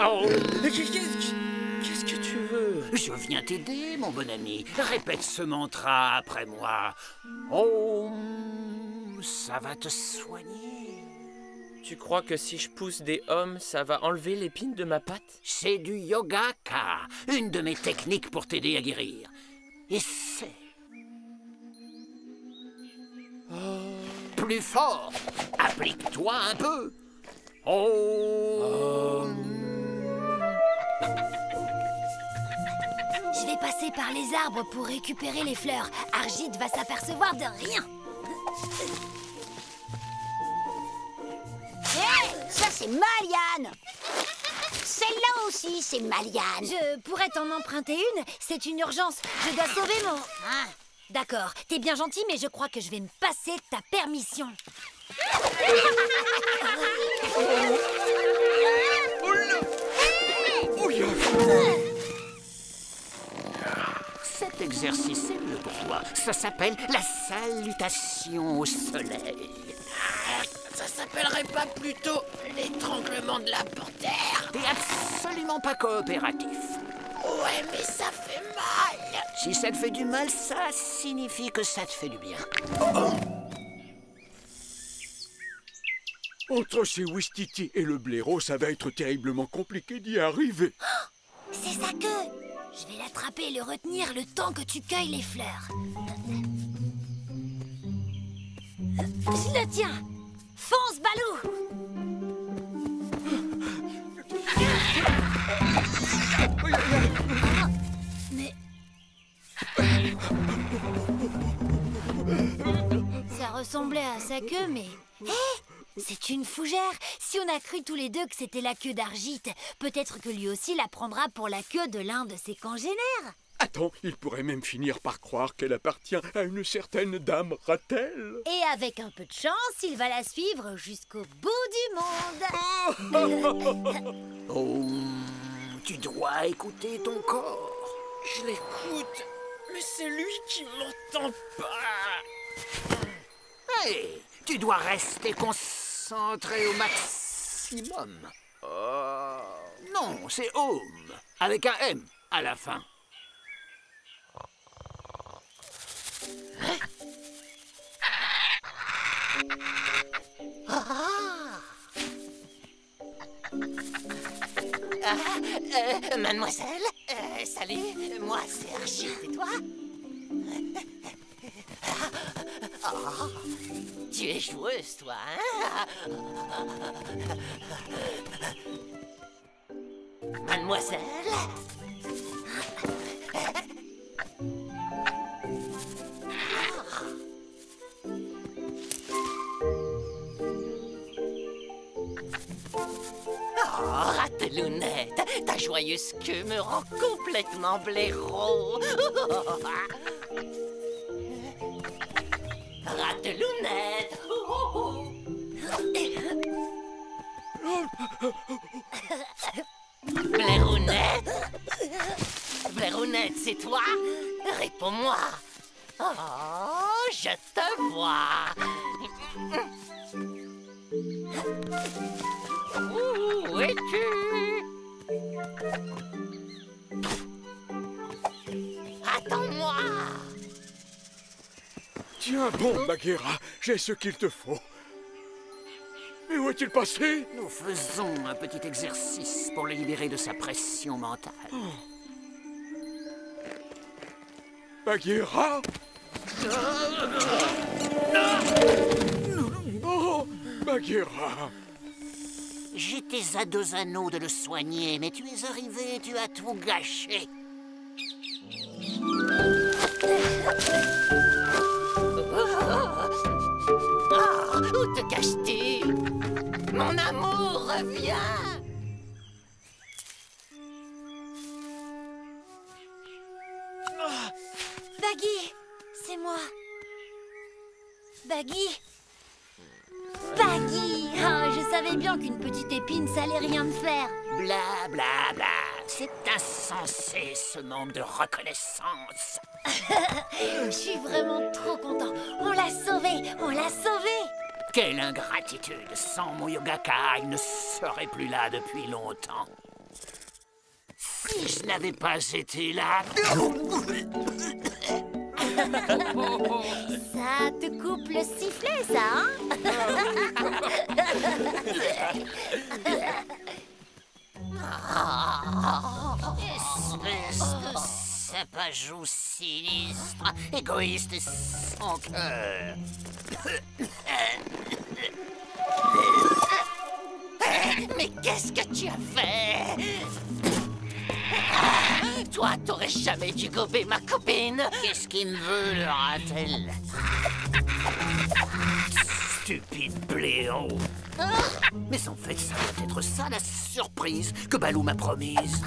Oh, qu'est-ce que tu veux? Je viens t'aider, mon bon ami. Répète ce mantra après moi. Oh, ça va te soigner. Tu crois que si je pousse des hommes, ça va enlever l'épine de ma patte? C'est du yoga, Kaa, une de mes techniques pour t'aider à guérir. Essaie. Plus fort. Applique-toi un peu. Je vais passer par les arbres pour récupérer les fleurs. Argite va s'apercevoir de rien. Hé, ça c'est Maliane. Celle-là aussi, c'est Maliane. Je pourrais t'en emprunter une. C'est une urgence. Je dois sauver mon... Ah. D'accord, t'es bien gentil, mais je crois que je vais me passer ta permission. Cet exercice est mieux pour toi. Ça s'appelle la salutation au soleil. Ça s'appellerait pas plutôt l'étranglement de la panthère? T'es absolument pas coopératif. Ouais, mais ça fait mal. Si ça te fait du mal, ça signifie que ça te fait du bien. Entre ces Ouistiti et le blaireau, ça va être terriblement compliqué d'y arriver. C'est sa queue. Je vais l'attraper et le retenir le temps que tu cueilles les fleurs. Je le tiens. Fonce, Balou. Mais... Ça ressemblait à sa queue, mais... Hé, c'est une fougère. Si on a cru tous les deux que c'était la queue d'Argite, peut-être que lui aussi la prendra pour la queue de l'un de ses congénères. Attends, il pourrait même finir par croire qu'elle appartient à une certaine dame Ratel. Et avec un peu de chance, il va la suivre jusqu'au bout du monde. Oh, tu dois écouter ton corps. Je l'écoute, mais c'est lui qui m'entend pas. Hey, tu dois rester concentré au maximum. Non, c'est home, avec un M à la fin. Mademoiselle, salut, moi c'est Argite, et toi? Tu es joueuse, toi, hein? Mademoiselle? Oh, Ratelounette, ta joyeuse queue me rend complètement blaireau. Ratelounette. Blairounette. Blairounette, c'est toi? Réponds-moi. Oh, je te vois. Où es-tu? Attends-moi. Tiens bon, Bagheera, j'ai ce qu'il te faut. Mais où est-il passé? Nous faisons un petit exercice pour le libérer de sa pression mentale. Bagheera? Oh, Bagheera! J'étais à 2 anneaux de le soigner, mais tu es arrivé et tu as tout gâché. Où te caches-tu? Mon amour, reviens! Baggy, c'est moi. Baggy. Baggy. Oh, je savais bien qu'une petite épine, ça allait rien me faire. Bla bla bla. C'est insensé ce manque de reconnaissance. Je suis vraiment trop content. On l'a sauvé, on l'a sauvé. Quelle ingratitude! Sans mon Yogaka, il ne serait plus là depuis longtemps. Si je n'avais pas été là... Ça te coupe le sifflet, ça, hein? Espèce de sapajou sinistre, égoïste et sans cœur. Mais qu'est-ce que tu as fait? Toi, t'aurais jamais dû gober ma copine. Qu'est-ce qu'il veut, le ratel? Stupide bléon. Mais en fait, ça doit être ça, la surprise que Balou m'a promise.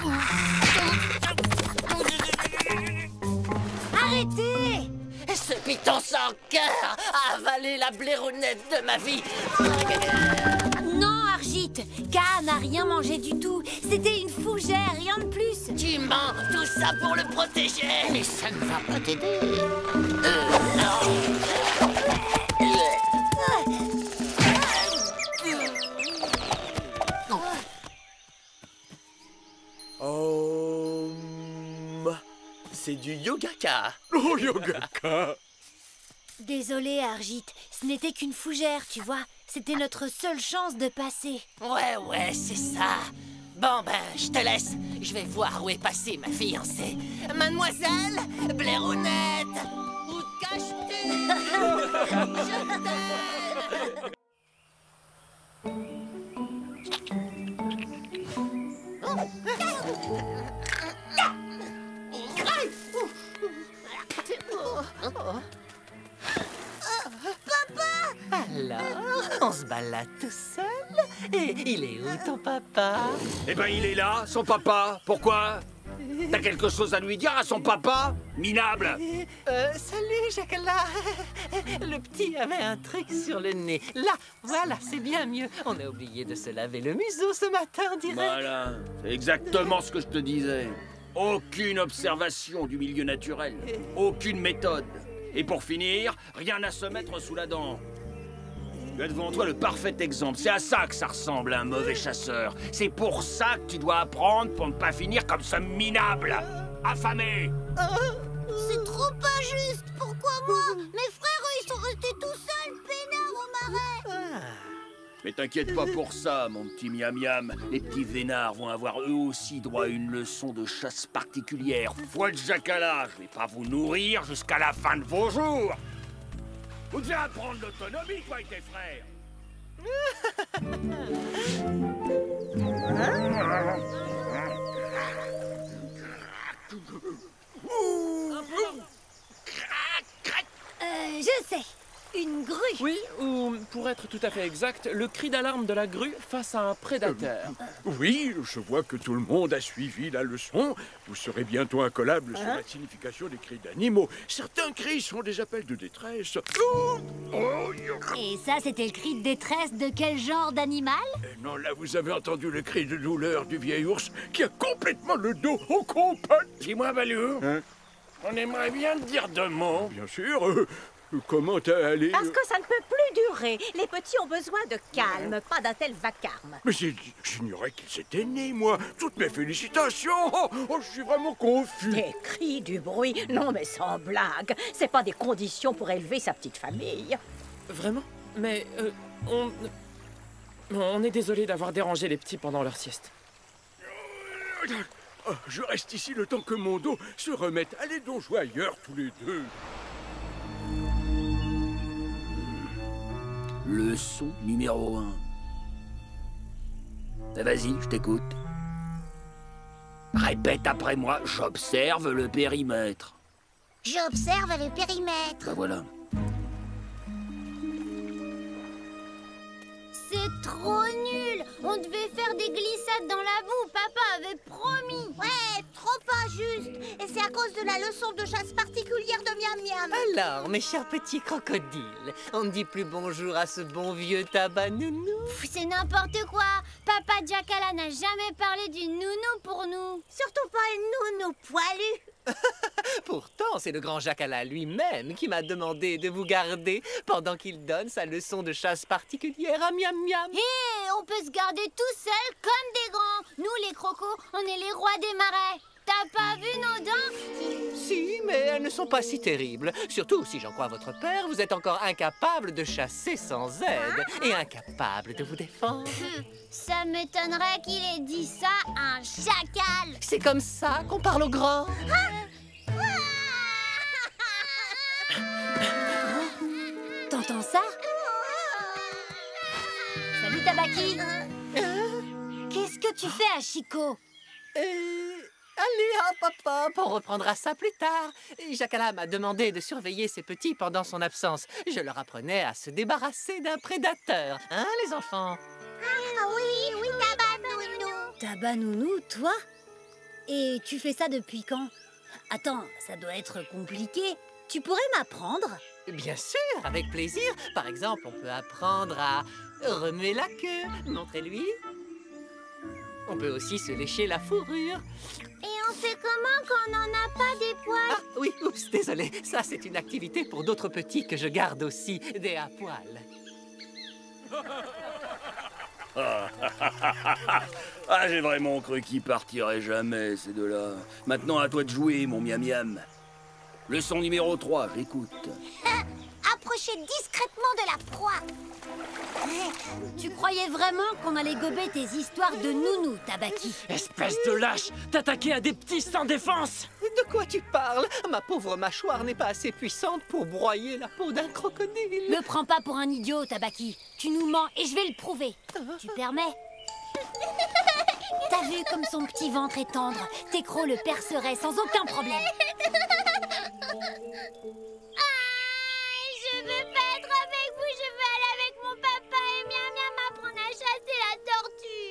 Arrêtez! Ce piton sans cœur a avalé la blairounette de ma vie. Non, Argit, K n'a rien mangé du tout. C'était une fougère, rien de plus. Tu mens, tout ça pour le protéger. Mais ça ne va pas t'aider. C'est du yogaka. Oh, yogaka. Désolé, Argit, ce n'était qu'une fougère, tu vois. C'était notre seule chance de passer. Ouais, c'est ça. Bon, ben, je te laisse. Je vais voir où est passée ma fiancée. Mademoiselle Blairounette, où te caches-tu? Je t'aime. Alors, on se balade tout seul? Et il est où ton papa? Eh ben, il est là, son papa. Pourquoi? T'as quelque chose à lui dire à son papa? Minable! Salut, Jacques-là. Le petit avait un truc sur le nez. Là, voilà, c'est bien mieux. On a oublié de se laver le museau ce matin, on dirait. Voilà, c'est exactement ce que je te disais. Aucune observation du milieu naturel, aucune méthode. Et pour finir, rien à se mettre sous la dent. Tu as devant toi le parfait exemple. C'est à ça que ça ressemble, un mauvais chasseur. C'est pour ça que tu dois apprendre pour ne pas finir comme ce minable. Affamé. C'est trop injuste. Pourquoi moi? Mes frères, eux, ils sont restés tout seuls, peinards au marais. Mais t'inquiète pas pour ça, mon petit miam-miam. Les petits vénards vont avoir eux aussi droit à une leçon de chasse particulière. Foi de jacalas, je vais pas vous nourrir jusqu'à la fin de vos jours. Vous devez apprendre l'autonomie, toi et tes frères. Je sais, une grue. Oui, ou pour être tout à fait exact, le cri d'alarme de la grue face à un prédateur. Oui, je vois que tout le monde a suivi la leçon. Vous serez bientôt incollable sur la signification des cris d'animaux. Certains cris sont des appels de détresse. Et ça, c'était le cri de détresse de quel genre d'animal? Non, là, vous avez entendu le cri de douleur du vieil ours qui a complètement le dos aux compotes. Dis-moi, Balou, on aimerait bien te dire deux mots. Bien sûr. Comment t'as allé? Parce que ça ne peut plus durer. Les petits ont besoin de calme, pas d'un tel vacarme. Mais j'ignorais qu'ils étaient nés, moi. Toutes mes félicitations. Oh, je suis vraiment confus. Des cris, du bruit. Non, mais sans blague. C'est pas des conditions pour élever sa petite famille. Vraiment? Mais on est désolé d'avoir dérangé les petits pendant leur sieste. Je reste ici le temps que mon dos se remette. Allez donc jouer ailleurs, tous les deux. Leçon numéro 1. Vas-y, je t'écoute. Répète après moi, j'observe le périmètre. J'observe le périmètre. Ben voilà. C'est trop nul. On devait faire des glissades dans la boue. Papa avait promis. Ouais, trop injuste. Et c'est à cause de la leçon de chasse particulière de Miam Miam. Alors, mes chers petits crocodiles, on ne dit plus bonjour à ce bon vieux tabac nounou? C'est n'importe quoi. Papa Jackala n'a jamais parlé du nounou pour nous. Surtout pas un nounou poilu. Pourtant, c'est le grand Jacala lui-même qui m'a demandé de vous garder pendant qu'il donne sa leçon de chasse particulière à Miam Miam. Hé, on peut se garder tout seul comme des grands. Nous, les crocos, on est les rois des marais. T'as pas vu nos dents? Si, mais elles ne sont pas si terribles. Surtout, si j'en crois votre père, vous êtes encore incapable de chasser sans aide et incapable de vous défendre. Ça m'étonnerait qu'il ait dit ça à un chacal. C'est comme ça qu'on parle aux grands. T'entends ça? Salut, Tabaki. que tu fais à Chico? Allez, hop, hop, hop, on reprendra ça plus tard. Jacala m'a demandé de surveiller ses petits pendant son absence. Je leur apprenais à se débarrasser d'un prédateur. Hein, les enfants? Ah oui, oui, Tabanounou. Tabanounou, toi? Et tu fais ça depuis quand? Attends, ça doit être compliqué. Tu pourrais m'apprendre? Bien sûr, avec plaisir. Par exemple, on peut apprendre à remuer la queue. Montrez-lui. On peut aussi se lécher la fourrure. Et on sait comment qu'on n'en a pas des poils? Ah oui, oups, désolé. Ça, c'est une activité pour d'autres petits que je garde aussi, des à poil. Ah, j'ai vraiment cru qu'ils partiraient jamais, ces deux-là. Maintenant, à toi de jouer, mon miam-miam. Leçon numéro 3, j'écoute. Approchez discrètement de la proie. Tu croyais vraiment qu'on allait gober tes histoires de nounou, Tabaki? Espèce de lâche! T'attaquer à des petits sans défense! De quoi tu parles? Ma pauvre mâchoire n'est pas assez puissante pour broyer la peau d'un crocodile. Me prends pas pour un idiot, Tabaki. Tu nous mens et je vais le prouver. Tu permets? T'as vu comme son petit ventre est tendre? Tes crocs le perceraient sans aucun problème. Je veux pas être avec vous, je veux aller avec mon papa et Miam Miam m'apprendre à chasser la tortue.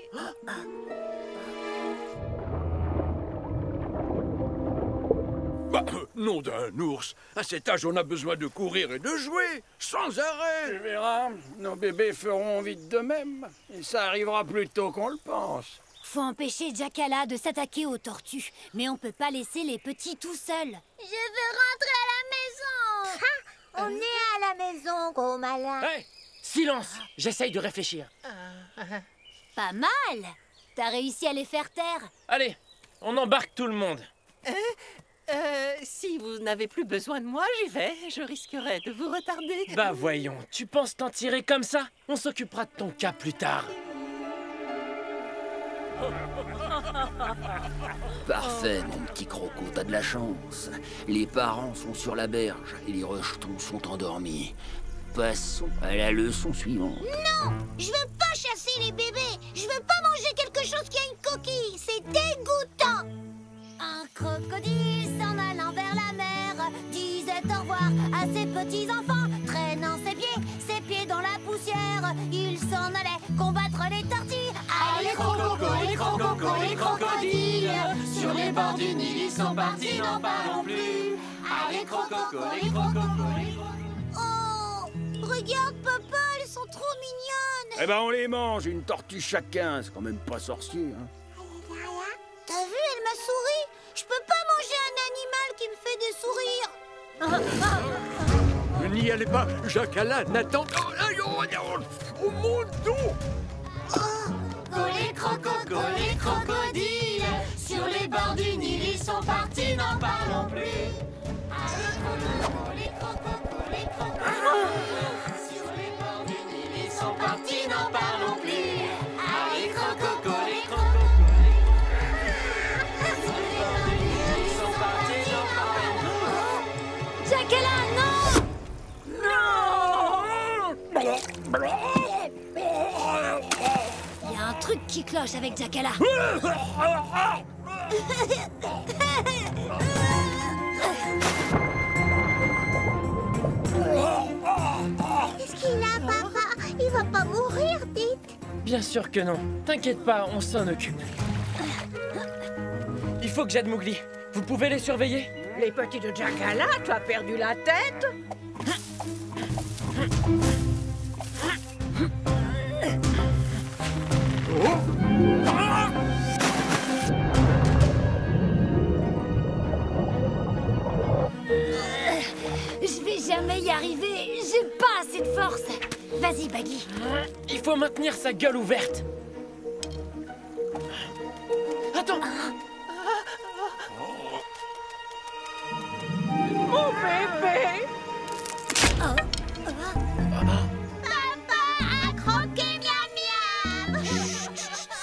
Bah, nom d'un ours. À cet âge, on a besoin de courir et de jouer, sans arrêt. Tu verras, nos bébés feront vite de même. Et ça arrivera plus tôt qu'on le pense. Faut empêcher Jacala de s'attaquer aux tortues. Mais on peut pas laisser les petits tout seuls. Je veux rentrer à la maison. On est à la maison, gros malin. Hey! Silence! J'essaye de réfléchir. Pas mal! T'as réussi à les faire taire. Allez, on embarque tout le monde. Si vous n'avez plus besoin de moi, j'y vais. Je risquerais de vous retarder. Bah voyons, tu penses t'en tirer comme ça? On s'occupera de ton cas plus tard. Parfait, mon petit croco, t'as de la chance. Les parents sont sur la berge et les rejetons sont endormis. Passons à la leçon suivante. Non, je veux pas chasser les bébés. Je veux pas manger quelque chose qui a une coquille. C'est dégoûtant. Un crocodile s'en allant vers la mer disait au revoir à ses petits enfants, traînant ses pieds dans la poussière. Il s'en allait combattre les tortilles. Allez, les crocodiles, sur les bords du Nil, ils sont partis, n'en parlons plus. Allez, les crocodiles. Oh, regarde, papa, elles sont trop mignonnes. Eh ben, on les mange, une tortue chacun. C'est quand même pas sorcier, hein. T'as vu, elle m'a souri. Je peux pas manger un animal qui me fait des sourires. N'y allez pas, Jacala n'attend... Oh mon dos! Les crocodiles, sur les bords du Nil, ils sont partis, n'en parlons plus. Les crocodiles, sur les bords du Nil, ils sont partis, n'en parlons plus. Les crocodiles, sur les bords du Nil, ils sont partis, n'en parlons plus. Jacala, non! Il y a un truc qui cloche avec Jacala. Qu'est-ce qu'il a, papa? Il va pas mourir, dites. Bien sûr que non. T'inquiète pas, on s'en occupe. Il faut que j'aide Mowgli. Vous pouvez les surveiller? Les petits de Jacala, tu as perdu la tête? Je vais jamais y arriver. J'ai pas assez de force. Vas-y, Baggy. Il faut maintenir sa gueule ouverte. Attends. Mon bébé! Papa a croqué Miam Miam.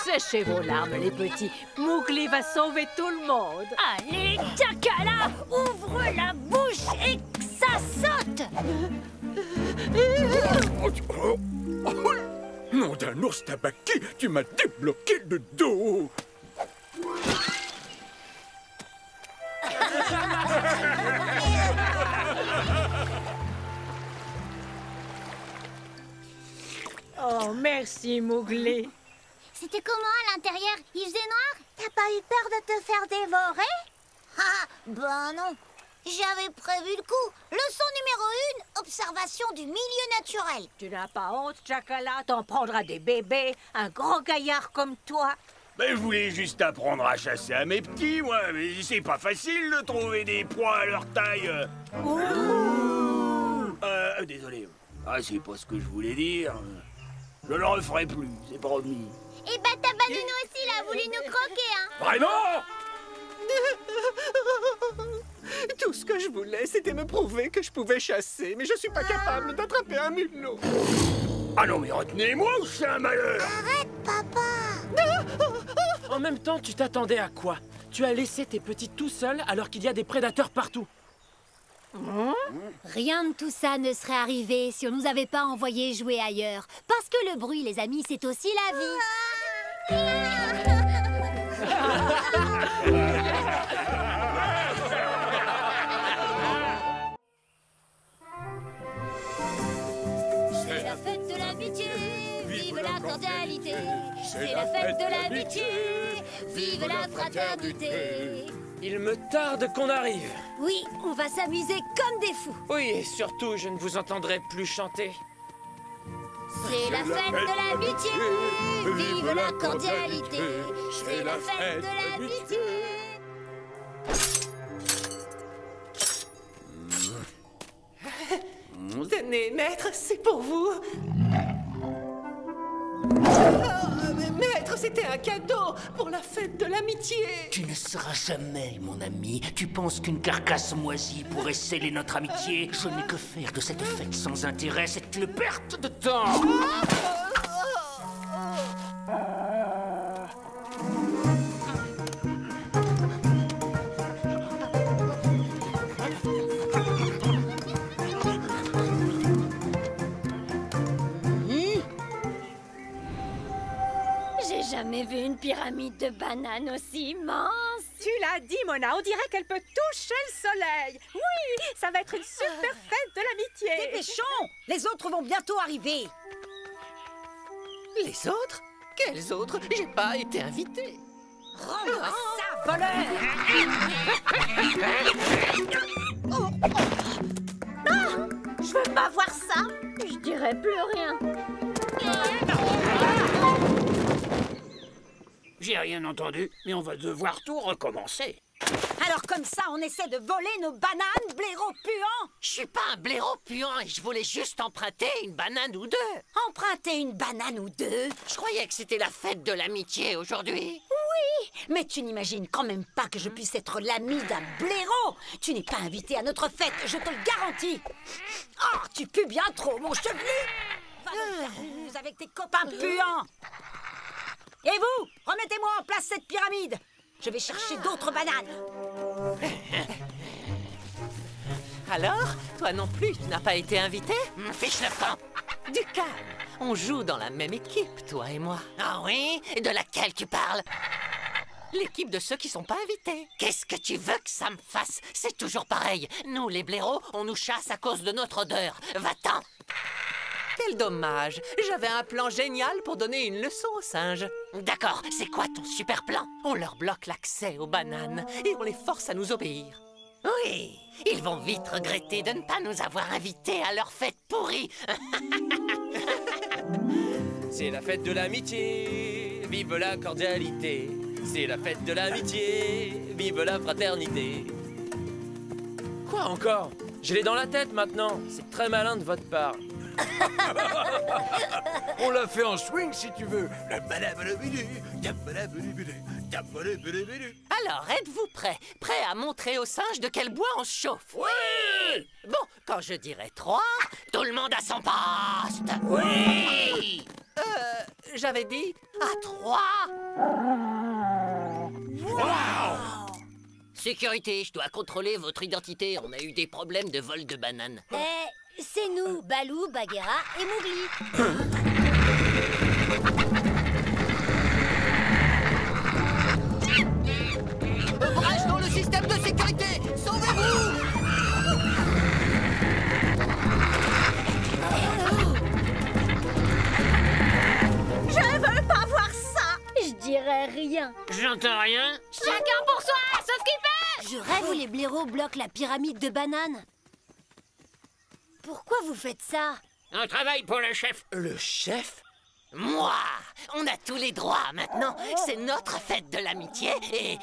Séchez vos larmes, les petits. Mowgli va sauver tout le monde. Allez, Jacala, ouvre la bouche et que ça saute. Nom d'un ours tabaki, tu m'as débloqué le dos. Oh, merci, Mowgli. C'était comment à l'intérieur? Il faisait noir? T'as pas eu peur de te faire dévorer? Ah, ben non. J'avais prévu le coup. Leçon numéro 1, observation du milieu naturel. Tu n'as pas honte, Chakala? T'en prendras des bébés, un grand gaillard comme toi. Ben, je voulais juste apprendre à chasser à mes petits, moi. Mais c'est pas facile de trouver des proies à leur taille. Désolé. Ah, c'est pas ce que je voulais dire. Je le referai plus, c'est promis. Et bah Tabaluno aussi, il a voulu nous croquer, hein. Vraiment? Tout ce que je voulais, c'était me prouver que je pouvais chasser, mais je suis pas capable d'attraper un mulot. Ah non, mais retenez-moi ou c'est un malheur? Arrête, papa. En même temps, tu t'attendais à quoi? Tu as laissé tes petits tout seuls alors qu'il y a des prédateurs partout. Rien de tout ça ne serait arrivé si on nous avait pas envoyé jouer ailleurs. Parce que le bruit, les amis, c'est aussi la vie. C'est la fête de l'amitié, vive la cordialité. C'est la fête de l'amitié, vive la fraternité. Il me tarde qu'on arrive. Oui, on va s'amuser comme des fous. Oui, et surtout, je ne vous entendrai plus chanter. C'est la fête de l'amitié, vive la cordialité. C'est la fête de l'amitié. Tenez, maître, c'est pour vous. Maître, c'était un cadeau pour la fête de l'amitié. Tu ne seras jamais, mon ami. Tu penses qu'une carcasse moisie pourrait sceller notre amitié? Je n'ai que faire de cette fête sans intérêt. C'est une perte de temps. J'ai jamais vu une pyramide de bananes aussi immense. Tu l'as dit, Mona, on dirait qu'elle peut toucher le soleil. Oui, ça va être une super fête de l'amitié. Dépêchons, les autres vont bientôt arriver. Les autres? Quels autres? J'ai pas été invité. Rends-moi ça, voleur! Je veux pas voir ça. Je dirais plus rien. J'ai rien entendu, mais on va devoir tout recommencer. Alors comme ça, on essaie de voler nos bananes, blaireau puant? Je suis pas un blaireau puant et je voulais juste emprunter une banane ou deux. Emprunter une banane ou deux? Je croyais que c'était la fête de l'amitié aujourd'hui. Oui, mais tu n'imagines quand même pas que je puisse être l'ami d'un blaireau. Tu n'es pas invité à notre fête, je te le garantis. Oh, tu pues bien trop, mon chevelu. Va donc faire muse avec tes copains puants. Et vous, remettez-moi en place cette pyramide. Je vais chercher d'autres bananes. Alors, toi non plus, tu n'as pas été invité? Fiche le camp. Du calme. On joue dans la même équipe, toi et moi. Ah oui? De laquelle tu parles? L'équipe de ceux qui sont pas invités. Qu'est-ce que tu veux que ça me fasse? C'est toujours pareil. Nous, les blaireaux, on nous chasse à cause de notre odeur. Va-t'en. Quel dommage. J'avais un plan génial pour donner une leçon aux singes. D'accord, c'est quoi ton super plan? On leur bloque l'accès aux bananes et on les force à nous obéir. Oui, ils vont vite regretter de ne pas nous avoir invités à leur fête pourrie. C'est la fête de l'amitié, vive la cordialité. C'est la fête de l'amitié, vive la fraternité. Quoi encore? Je l'ai dans la tête maintenant. C'est très malin de votre part. On l'a fait en swing si tu veux. Alors, êtes-vous prêts? Prêts à montrer aux singes de quel bois on se chauffe? Oui! Bon, quand je dirai 3... Tout le monde à son poste! Oui! J'avais dit à 3. Wow! Sécurité, je dois contrôler votre identité. On a eu des problèmes de vol de bananes. C'est nous, Balou, Bagheera et Mowgli. J'entends rien. Chacun pour soi, sauf qui peut. Je rêve où les blaireaux bloquent la pyramide de bananes. Pourquoi vous faites ça? On travaille pour le chef. Le chef? Moi, on a tous les droits maintenant. C'est notre fête de l'amitié et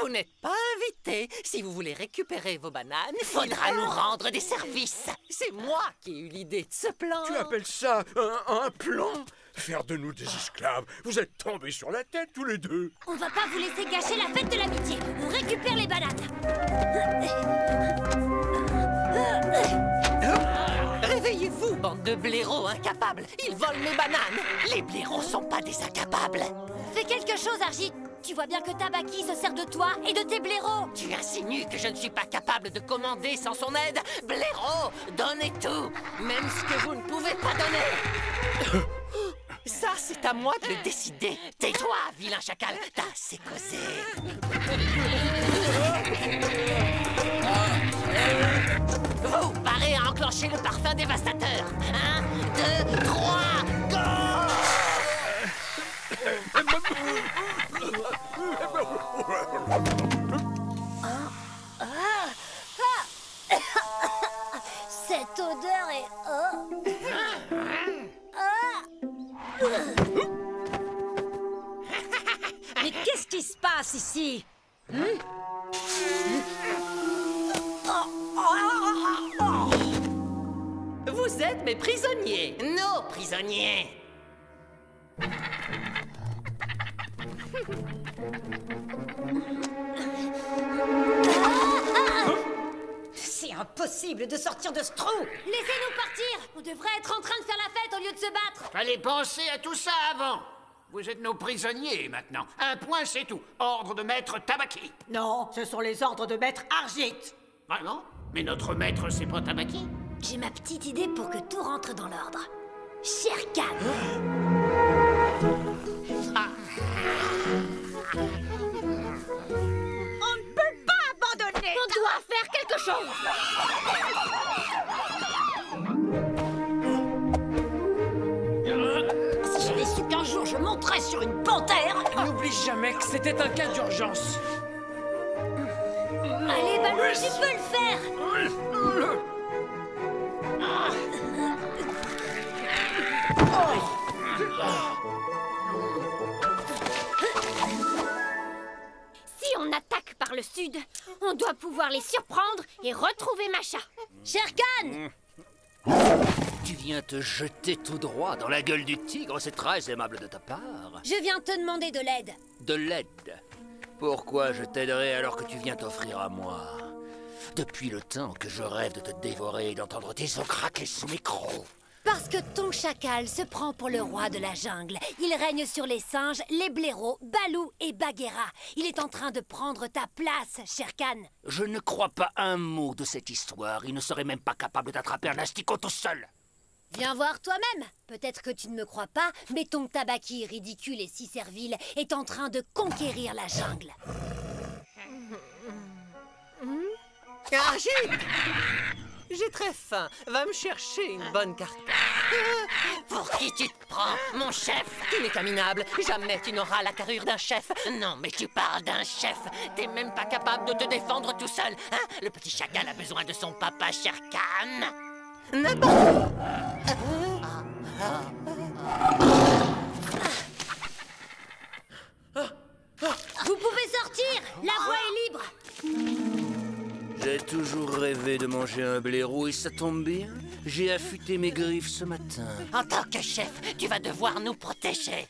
vous n'êtes pas invités. Si vous voulez récupérer vos bananes, il faudra nous rendre des services. C'est moi qui ai eu l'idée de ce plan. Tu appelles ça un plan? Faire de nous des esclaves? Vous êtes tombés sur la tête tous les deux. On va pas vous laisser gâcher la fête de l'amitié. On récupère les bananes. Réveillez-vous, bande de blaireaux incapables. Ils volent mes bananes. Les blaireaux sont pas des incapables. Fais quelque chose, Argit. Tu vois bien que Tabaki se sert de toi et de tes blaireaux. Tu insinues que je ne suis pas capable de commander sans son aide? Blaireaux, donnez tout, même ce que vous ne pouvez pas donner. Ça, c'est à moi de le décider. Tais-toi, vilain chacal, t'as assez causé. Vous, parez à enclencher le parfum dévastateur. 1, 2, 3, go! Cette odeur est... Mais qu'est-ce qui se passe ici? Vous êtes mes prisonniers. Nos prisonniers. C'est impossible de sortir de ce trou. Laissez-nous partir. On devrait être en train de faire la fête au lieu de se battre. Fallait penser à tout ça avant. Vous êtes nos prisonniers maintenant. Un point, c'est tout. Ordre de maître Tabaki. Non, ce sont les ordres de maître Argit. Ah non? Mais notre maître, c'est pas Tabaki? J'ai ma petite idée pour que tout rentre dans l'ordre. Shere Khan. On ne peut pas abandonner. On doit faire quelque chose. Si j'avais su qu'un jour je monterais sur une panthère... N'oublie jamais que c'était un cas d'urgence. Allez, Balou, tu peux le faire. Si on attaque par le sud, on doit pouvoir les surprendre et retrouver Masha. Shere Khan. Tu viens te jeter tout droit dans la gueule du tigre, c'est très aimable de ta part. Je viens te demander de l'aide. De l'aide? Pourquoi je t'aiderais alors que tu viens t'offrir à moi? Depuis le temps que je rêve de te dévorer et d'entendre tes os craquer sous mes crocs. Parce que ton chacal se prend pour le roi de la jungle. Il règne sur les singes, les blaireaux, Balou et Bagheera. Il est en train de prendre ta place, Shere Khan. Je ne crois pas un mot de cette histoire. Il ne serait même pas capable d'attraper un asticot tout seul. Viens voir toi-même. Peut-être que tu ne me crois pas, mais ton Tabaki ridicule et si servile est en train de conquérir la jungle. Argit! J'ai très faim. Va me chercher une bonne carcasse. Pour qui tu te prends, mon chef? Tu n'es qu'un minable. Jamais tu n'auras la carrure d'un chef. Non, mais tu parles d'un chef. T'es même pas capable de te défendre tout seul. Hein? Le petit chacal a besoin de son papa, Shere Khan. N'importe... Vous pouvez sortir. La voie est libre. J'ai toujours rêvé de manger un blaireau et ça tombe bien. J'ai affûté mes griffes ce matin. En tant que chef, tu vas devoir nous protéger.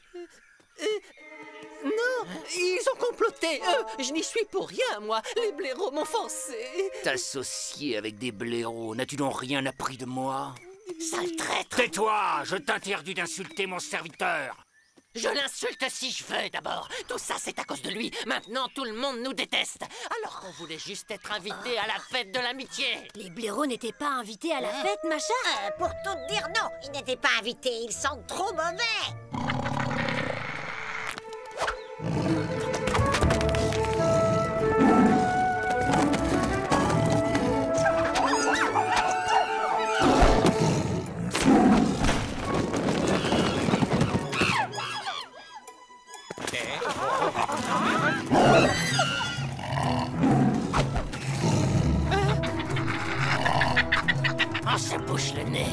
Non, ils ont comploté. Je n'y suis pour rien, moi. Les blaireaux m'ont forcé. T'associer avec des blaireaux, n'as-tu donc rien appris de moi? Sale traître. Tais-toi, je t'interdis d'insulter mon serviteur. Je l'insulte si je veux, d'abord. Tout ça, c'est à cause de lui. Maintenant, tout le monde nous déteste. Alors qu'on voulait juste être invités à la fête de l'amitié. Les blaireaux n'étaient pas invités à la fête, Masha? Pour tout te dire, non, ils n'étaient pas invités, ils sentent trop mauvais. On se bouche le nez.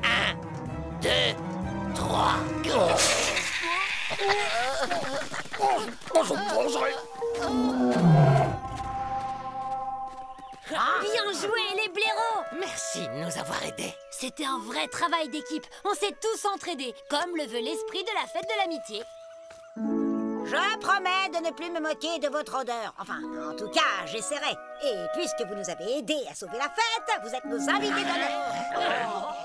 1, 2, 3. Bien joué, les blaireaux! Merci de nous avoir aidés. C'était un vrai travail d'équipe. On s'est tous entraidés, comme le veut l'esprit de la fête de l'amitié. Je promets de ne plus me moquer de votre odeur. Enfin, en tout cas, j'essaierai. Et puisque vous nous avez aidés à sauver la fête, vous êtes nos invités d'honneur.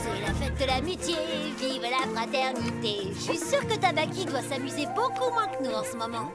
C'est la fête de l'amitié, vive la fraternité. Je suis sûre que Tabaki doit s'amuser beaucoup moins que nous en ce moment.